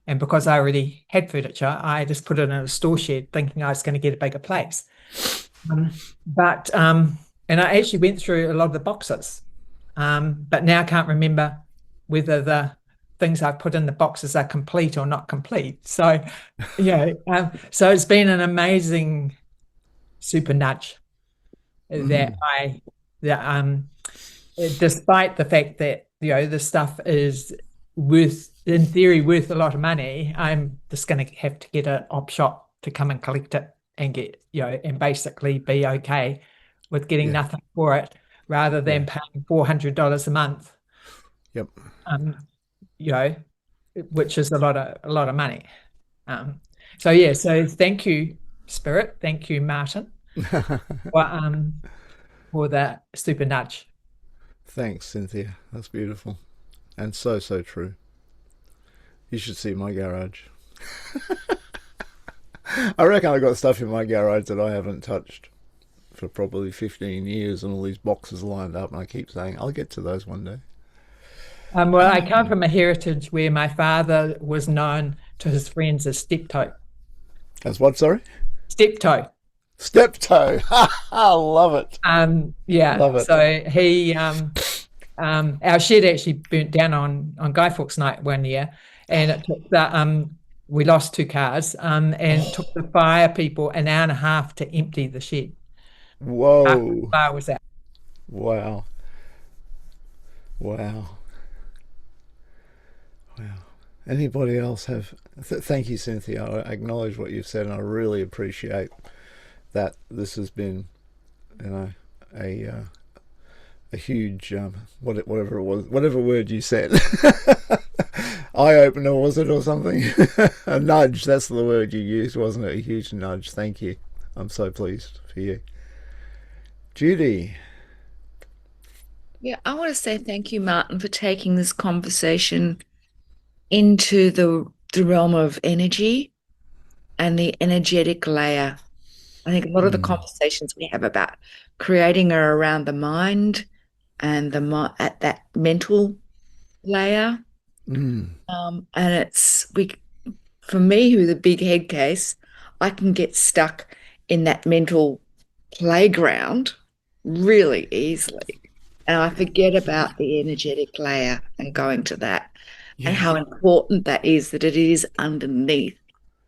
And because I already had furniture, I just put it in a store shed thinking I was going to get a bigger place. And I actually went through a lot of the boxes, but now I can't remember whether the things I put in the boxes are complete or not complete. So, so it's been an amazing super nudge that despite the fact that the stuff is in theory worth a lot of money, I'm just going to have to get an op shop to come and collect it and get and basically be okay with getting nothing for it, rather than paying $400 a month. Yep. Which is a lot of money. So thank you, Spirit. Thank you, Martin, for that super nudge. Thanks, Cynthia. That's beautiful. And so true. You should see my garage. I reckon I got stuff in my garage that I haven't touched for probably 15 years, and all these boxes lined up, and I keep saying, I'll get to those one day. Well, I come from a heritage where my father was known to his friends as Steptoe. As what, sorry? Steptoe. Steptoe. I love it. Love it. So he, our shed actually burnt down on Guy Fawkes Night one year, and it took we lost 2 cars, and it took the fire people an hour and a half to empty the shed. Whoa. After the fire was out. Wow. Anybody else have... Thank you, Cynthia. I acknowledge what you've said, and I really appreciate that this has been, a huge, whatever it was, whatever word you said. Eye-opener, was it, or something? A nudge, that's the word you used, wasn't it? A huge nudge. Thank you. I'm so pleased for you. Judy. Yeah, I want to say thank you, Martin, for taking this conversation into the realm of energy and the energetic layer. I think a lot of the conversations we have about creating are around the mind and at that mental layer. And for me, who's a big head case, I can get stuck in that mental playground really easily. And I forget about the energetic layer and going to that, and how important that is, that it is underneath.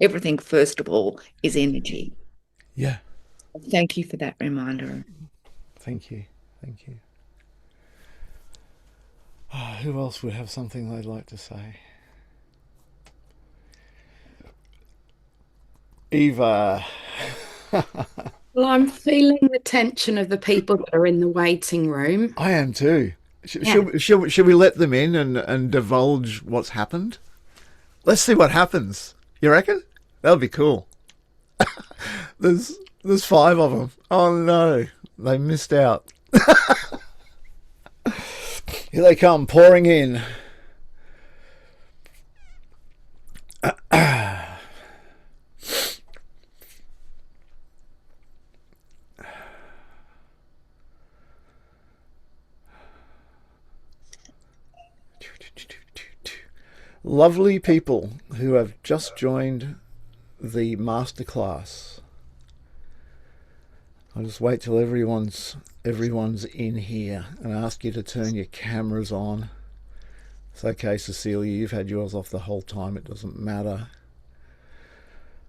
Everything, first of all, is energy. Yeah. Thank you for that reminder. Thank you. Who else would have something they'd like to say? Eva. Well, I'm feeling the tension of the people that are in the waiting room. I am too. Should we let them in and divulge what's happened? Let's see what happens. You reckon? That'll be cool. There's 5 of them. Oh no, they missed out. Here they come, pouring in. Lovely people who have just joined the masterclass. I'll just wait till everyone's in here and ask you to turn your cameras on. It's okay, Cecilia, you've had yours off the whole time, it doesn't matter.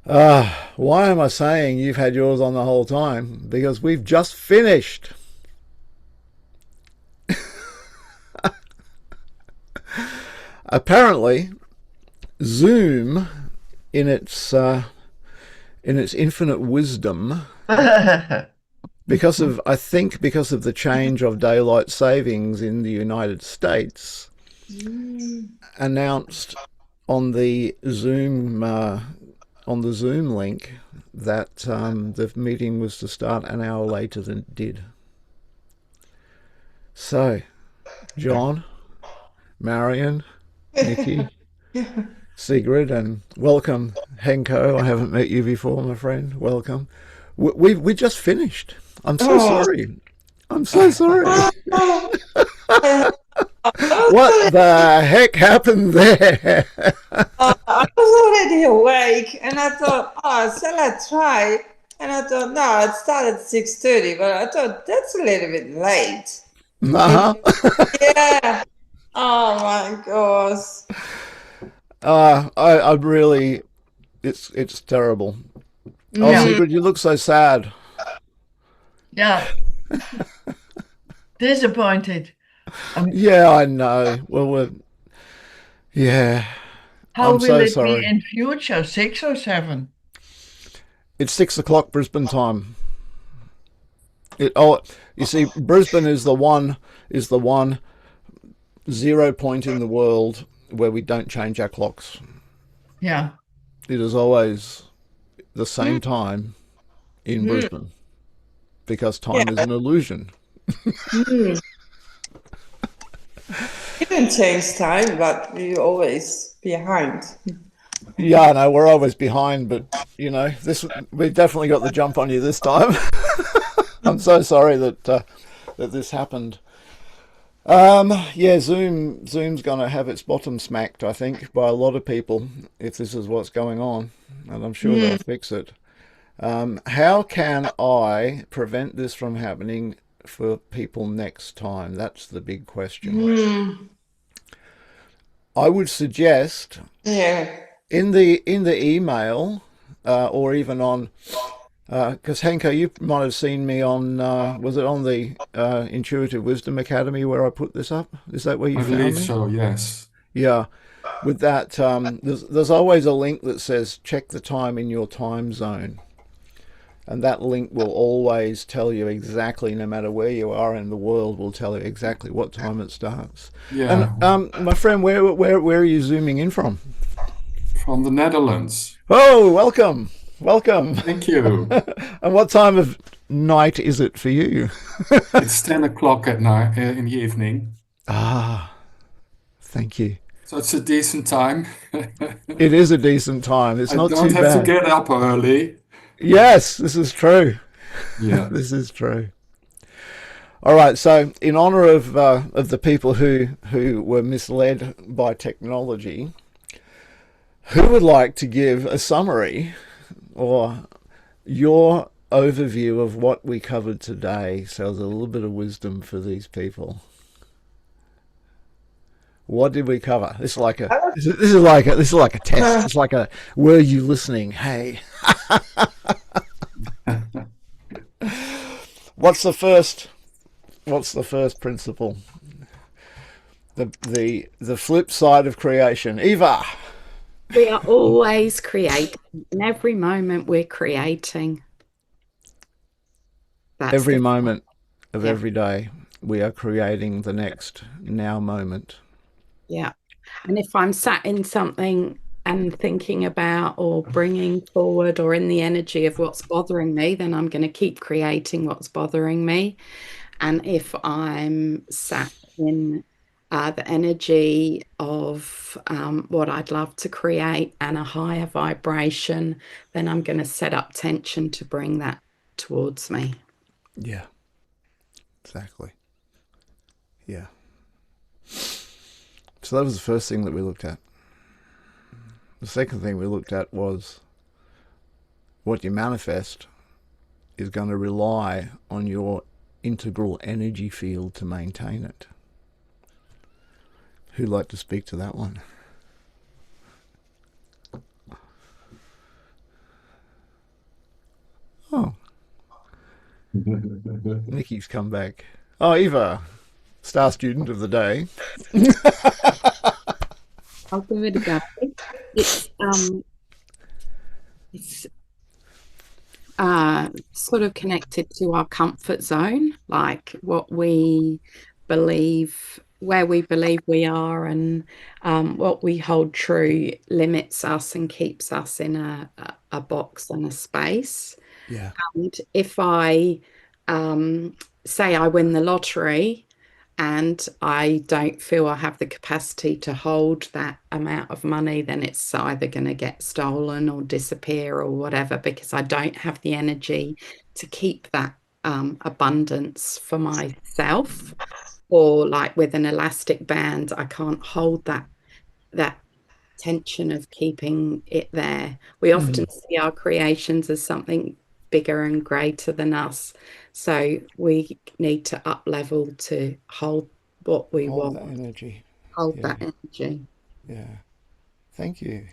Why am I saying you've had yours on the whole time? Because we've just finished. Apparently, Zoom, in its infinite wisdom, because of the change of daylight savings in the United States, announced on the Zoom link that the meeting was to start an hour later than it did. So, John, Marion, Nikki, Sigrid, and welcome, Henko. I haven't met you before, my friend. Welcome. We just finished. I'm so sorry. I'm so sorry. What the heck happened there? I was already awake, and I thought, shall I try? And I thought, no, it started 6:30, but I thought that's a little bit late. Uh-huh. Yeah. Oh my gosh. I really, it's terrible. Oh, Yeah. Sigrid, you look so sad. Yeah. Disappointed. Yeah, I know. Well, yeah. How I'm will so it sorry. be in future? 6 or 7? It's 6 o'clock Brisbane time. You see, Brisbane is the one 0 point in the world where we don't change our clocks. Yeah. It is always the same time in Brisbane because time is an illusion. You didn't change time, but you're always behind. Yeah, no, we're always behind, but we definitely got the jump on you this time. I'm so sorry that this happened. Yeah, Zoom's gonna have its bottom smacked, I think, by a lot of people if this is what's going on, and I'm sure they'll fix it. How can I prevent this from happening for people next time? That's the big question. I would suggest in the email or even on because Henko, you might have seen me on was it on the Intuitive Wisdom Academy where I put this up? Is that where you I found believe me? so, yes. Yeah. With that, there's always a link that says check the time in your time zone. And that link will always tell you exactly, no matter where you are in the world, will tell you exactly what time it starts. Yeah, And my friend, where are you zooming in from? from the Netherlands. Oh, welcome. Welcome. Thank you. And what time of night is it for you? It's 10 o'clock at night in the evening, Ah, thank you. so it's a decent time. It is a decent time. It's I not don't too have to bad. get up early. Yes, this is true. Yeah. This is true. All right. So, in honor of the people who were misled by technology, who would like to give a summary or your overview of what we covered today, so there's a little bit of wisdom for these people? What did we cover? This is like a test. It's like a were you listening? Hey. What's the first principle? The flip side of creation. Eva. We are always creating. In every moment we're creating. That's Every moment of every day we are creating the next now moment. Yeah. And if I'm sat in something and thinking about or bringing forward or in the energy of what's bothering me, then I'm going to keep creating what's bothering me. And if I'm sat in the energy of what I'd love to create and a higher vibration, then I'm going to set up tension to bring that towards me. Yeah, exactly. Yeah. So that was the first thing that we looked at. The second thing we looked at was what you manifest is going to rely on your integral energy field to maintain it. Who'd like to speak to that one? Oh, Nikki's come back. Oh, Eva, star student of the day. I'll give it a go. It's sort of connected to our comfort zone, like what we believe, where we believe we are, and what we hold true limits us and keeps us in a box and a space. Yeah. And if I say I win the lottery and I don't feel I have the capacity to hold that amount of money, then it's either going to get stolen or disappear or whatever, because I don't have the energy to keep that abundance for myself. Or like with an elastic band, I can't hold that tension of keeping it there. We often see our creations as something bigger and greater than us. So we need to up level to hold what we Hold want. that energy. Hold Yeah. that energy. Yeah. Thank you.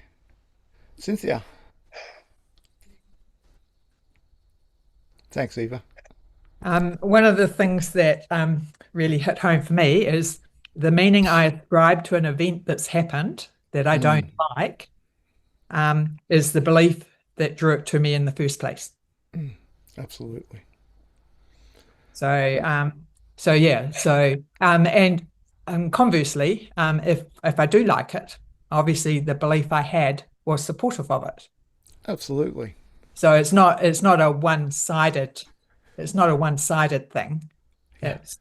Cynthia. Thanks, Eva. One of the things that really hit home for me is the meaning I ascribe to an event that's happened that I don't like, is the belief that drew it to me in the first place. Absolutely. So, and conversely, if I do like it, obviously the belief I had was supportive of it. Absolutely. So it's not a one-sided thing. Yeah. It's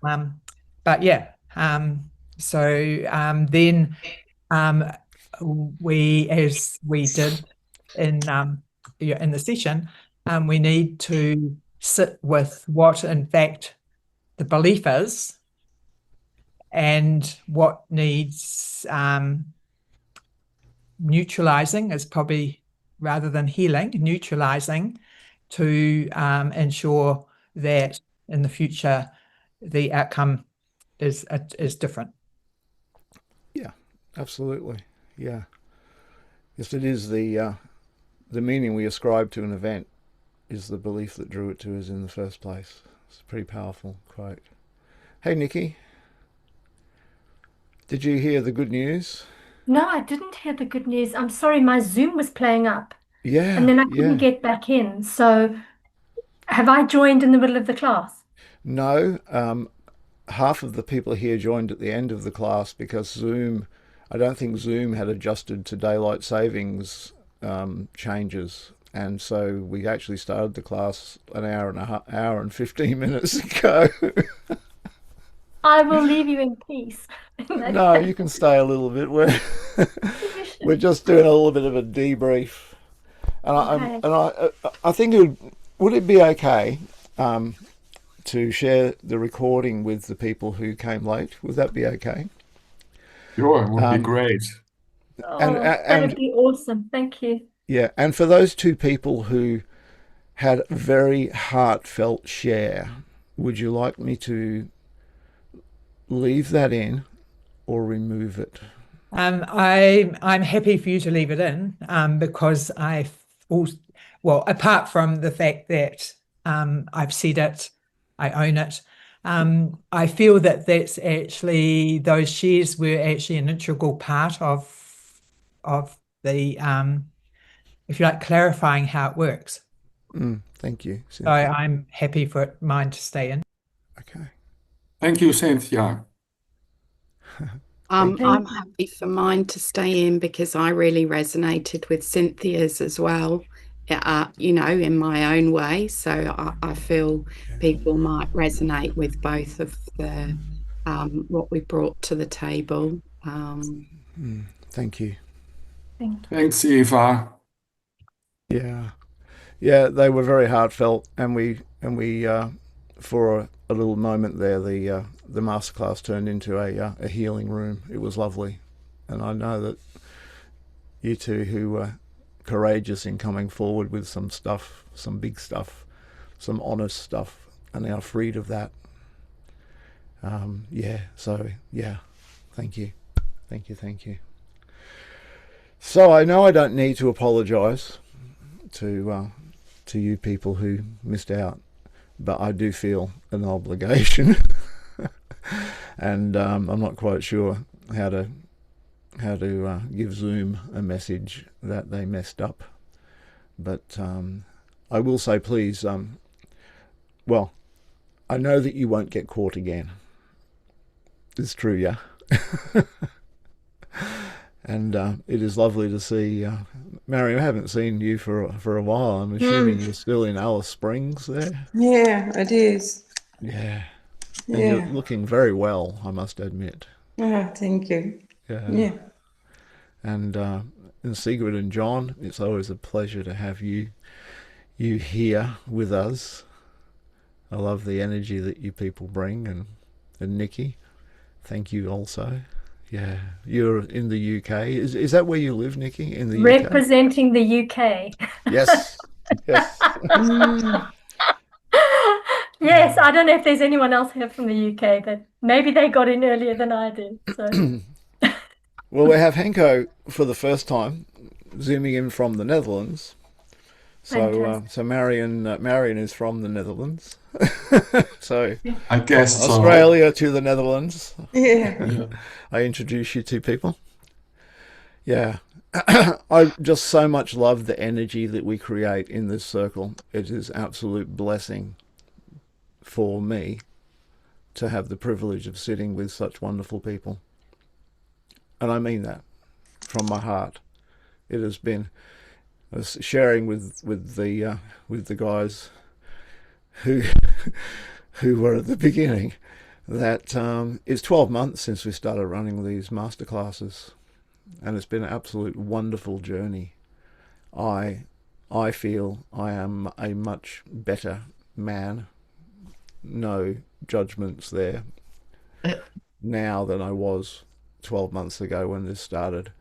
but yeah. Then we, as we did in the session, we need to sit with what in fact the belief is and what needs neutralizing is probably, rather than healing, neutralizing to ensure that in the future the outcome is different. Yeah, absolutely. Yeah. Yes, it is the meaning we ascribe to an event is the belief that drew it to us in the first place. It's a pretty powerful quote. Hey, Nikki. Did you hear the good news? No, I didn't hear the good news. I'm sorry, my Zoom was playing up Yeah. and then I couldn't get back in. So have I joined in the middle of the class? No, half of the people here joined at the end of the class because I don't think Zoom had adjusted to daylight savings changes. And so we actually started the class an hour and 15 minutes ago. I will leave you in peace. No, you can stay a little bit. We're just doing a little bit of a debrief. And I think would it be okay to share the recording with the people who came late? Would that be okay? Sure, it would be great. That'd be awesome. Thank you. Yeah, and for those two people who had a very heartfelt share, would you like me to leave that in or remove it? I'm happy for you to leave it in because apart from the fact that I've said it, I own it. I feel that that's actually, those shares were actually an integral part of the if you like, clarifying how it works. Thank you, So Cynthia. I'm happy for mine to stay in. Okay. Thank you, Cynthia. I'm happy for mine to stay in because I really resonated with Cynthia's as well, in my own way. So I feel people might resonate with both of the what we brought to the table. Thank you. Thanks, Eva. Yeah, they were very heartfelt, and we for a little moment there, the masterclass turned into a healing room. It was lovely, and I know that you two who were courageous in coming forward with some big stuff, some honest stuff, are now freed of that. So thank you. So I know I don't need to apologise to you people who missed out, but I do feel an obligation, and I'm not quite sure how to give Zoom a message that they messed up. But I will say, please, well, I know that you won't get caught again. It's true, yeah. And it is lovely to see, Mary, I haven't seen you for a while. I'm assuming you're still in Alice Springs there? Yeah, it is. Yeah. And you're looking very well, I must admit. Oh, thank you. Yeah. And Sigrid and John, it's always a pleasure to have you here with us. I love the energy that you people bring, and Nikki, thank you also. Yeah, you're in the UK. Is that where you live, Nikki? In the UK? Representing the UK. Yes. Yes, I don't know if there's anyone else here from the UK, but maybe they got in earlier than I did. So. Well, we have Henko for the first time, zooming in from the Netherlands. So Marion is from the Netherlands. So I guess Australia to the Netherlands. Yeah. I introduce you to people. Yeah. I just so much love the energy that we create in this circle. It is absolute blessing for me to have the privilege of sitting with such wonderful people. And I mean that from my heart. It has been, I was sharing with the guys who were at the beginning that it's 12 months since we started running these masterclasses, and it's been an absolute wonderful journey. I feel I am a much better man, no judgments there, now than I was 12 months ago when this started.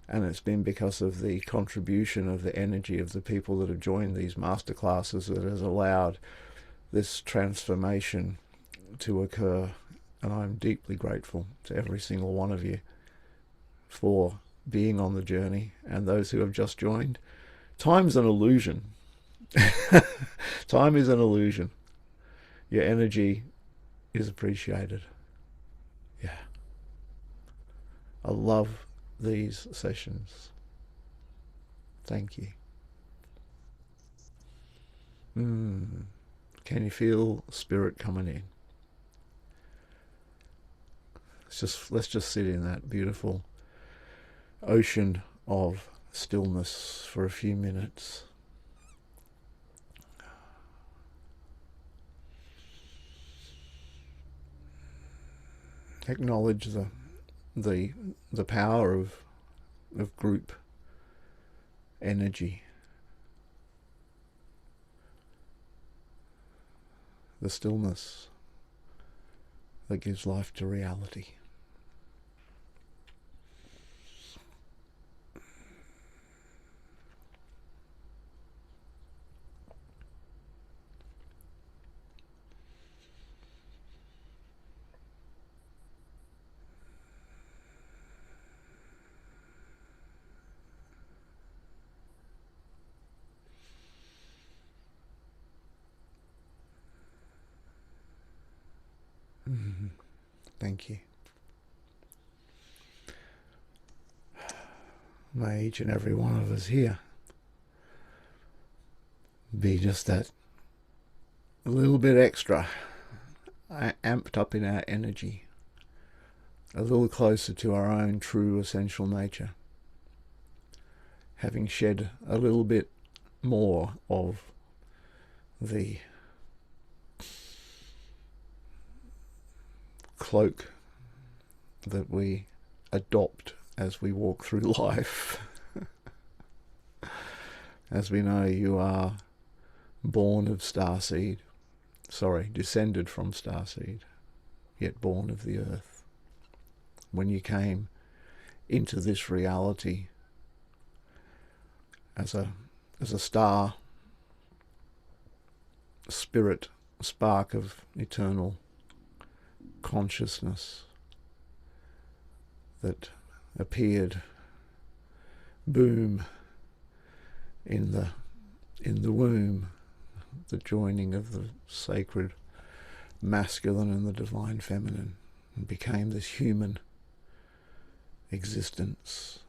And it's been because of the contribution of the energy of the people that have joined these masterclasses that has allowed this transformation to occur. And I'm deeply grateful to every single one of you for being on the journey, and those who have just joined. Time's an illusion. Time is an illusion. Your energy is appreciated. Yeah. I love these sessions. Thank you. Can you feel spirit coming in? Let's just sit in that beautiful ocean of stillness for a few minutes. Acknowledge the power of group energy. The stillness that gives life to reality. Thank you. May each and every one of us here be just that a little bit extra, amped up in our energy, a little closer to our own true essential nature, having shed a little bit more of the cloak that we adopt as we walk through life. As we know, you are born of starseed, descended from starseed, yet born of the earth. When you came into this reality as a star spirit, spark of eternal consciousness that appeared, boom, in the womb, the joining of the sacred masculine and the divine feminine, and became this human existence,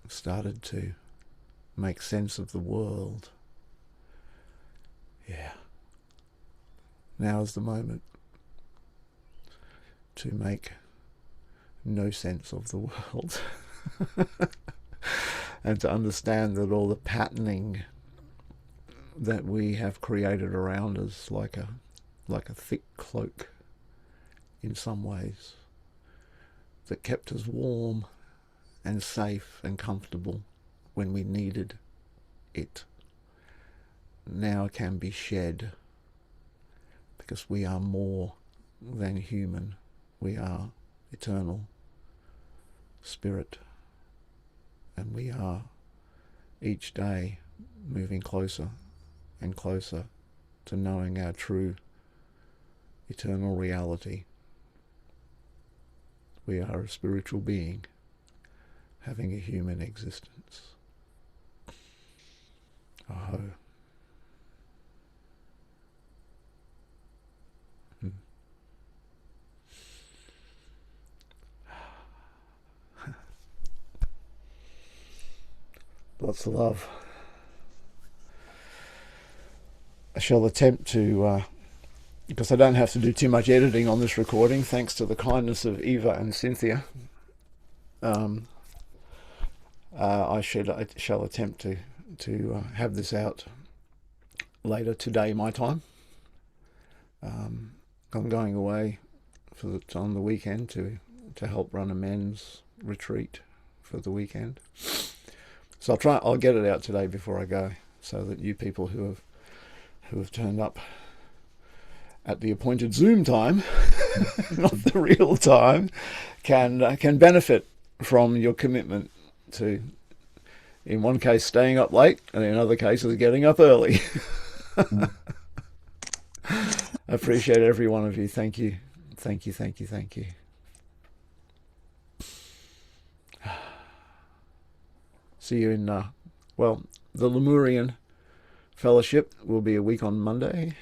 started to make sense of the world. Yeah. Now is the moment to make no sense of the world and to understand that all the patterning that we have created around us, like a thick cloak in some ways, that kept us warm and safe and comfortable when we needed it, now can be shed, because we are more than human. We are eternal spirit, and we are each day moving closer and closer to knowing our true eternal reality. We are a spiritual being having a human existence. Oh. Lots of love. I shall attempt to, because I don't have to do too much editing on this recording, thanks to the kindness of Eva and Cynthia, I shall attempt to have this out later today, my time. I'm going away on the weekend to help run a men's retreat for the weekend. So I'll get it out today before I go, so that you people who have turned up at the appointed Zoom time, not the real time, can benefit from your commitment to, in one case, staying up late, and in other cases, getting up early. I appreciate every one of you. Thank you. Thank you, thank you, thank you. See you in, the Lemurian Fellowship will be a week on Monday.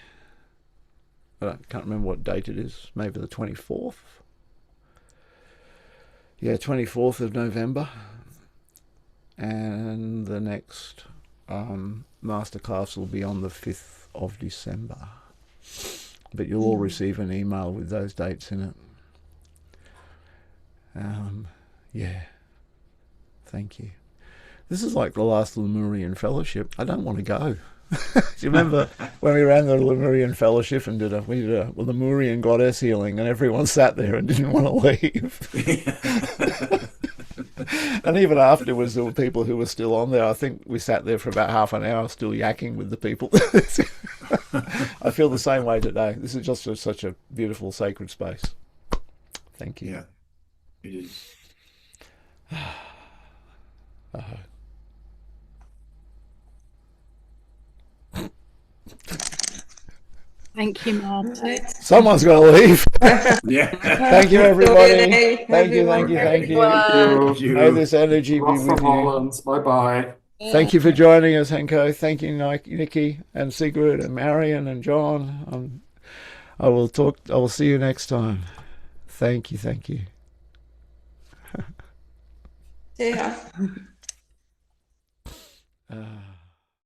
I can't remember what date it is. Maybe the 24th. Yeah, 24th of November. And the next masterclass will be on the 5th of December. But you'll all receive an email with those dates in it. Yeah. Thank you. This is like the last Lemurian Fellowship. I don't want to go. Do you remember when we ran the Lemurian Fellowship and we did a Lemurian goddess healing, and everyone sat there and didn't want to leave? And even afterwards, there were people who were still on there. I think we sat there for about half an hour still yakking with the people. I feel the same way today. This is just such a beautiful, sacred space. Thank you. Yeah, it is. Thank you, Martin. Someone's got to leave. Yeah. Thank you, everybody. Thank you. Thank you. May this energy be Ross with from you. Holland. Bye-bye. Thank you for joining us, Henko. Thank you, Nikki and Sigrid and Marion and John. I will see you next time. Thank you. Yeah.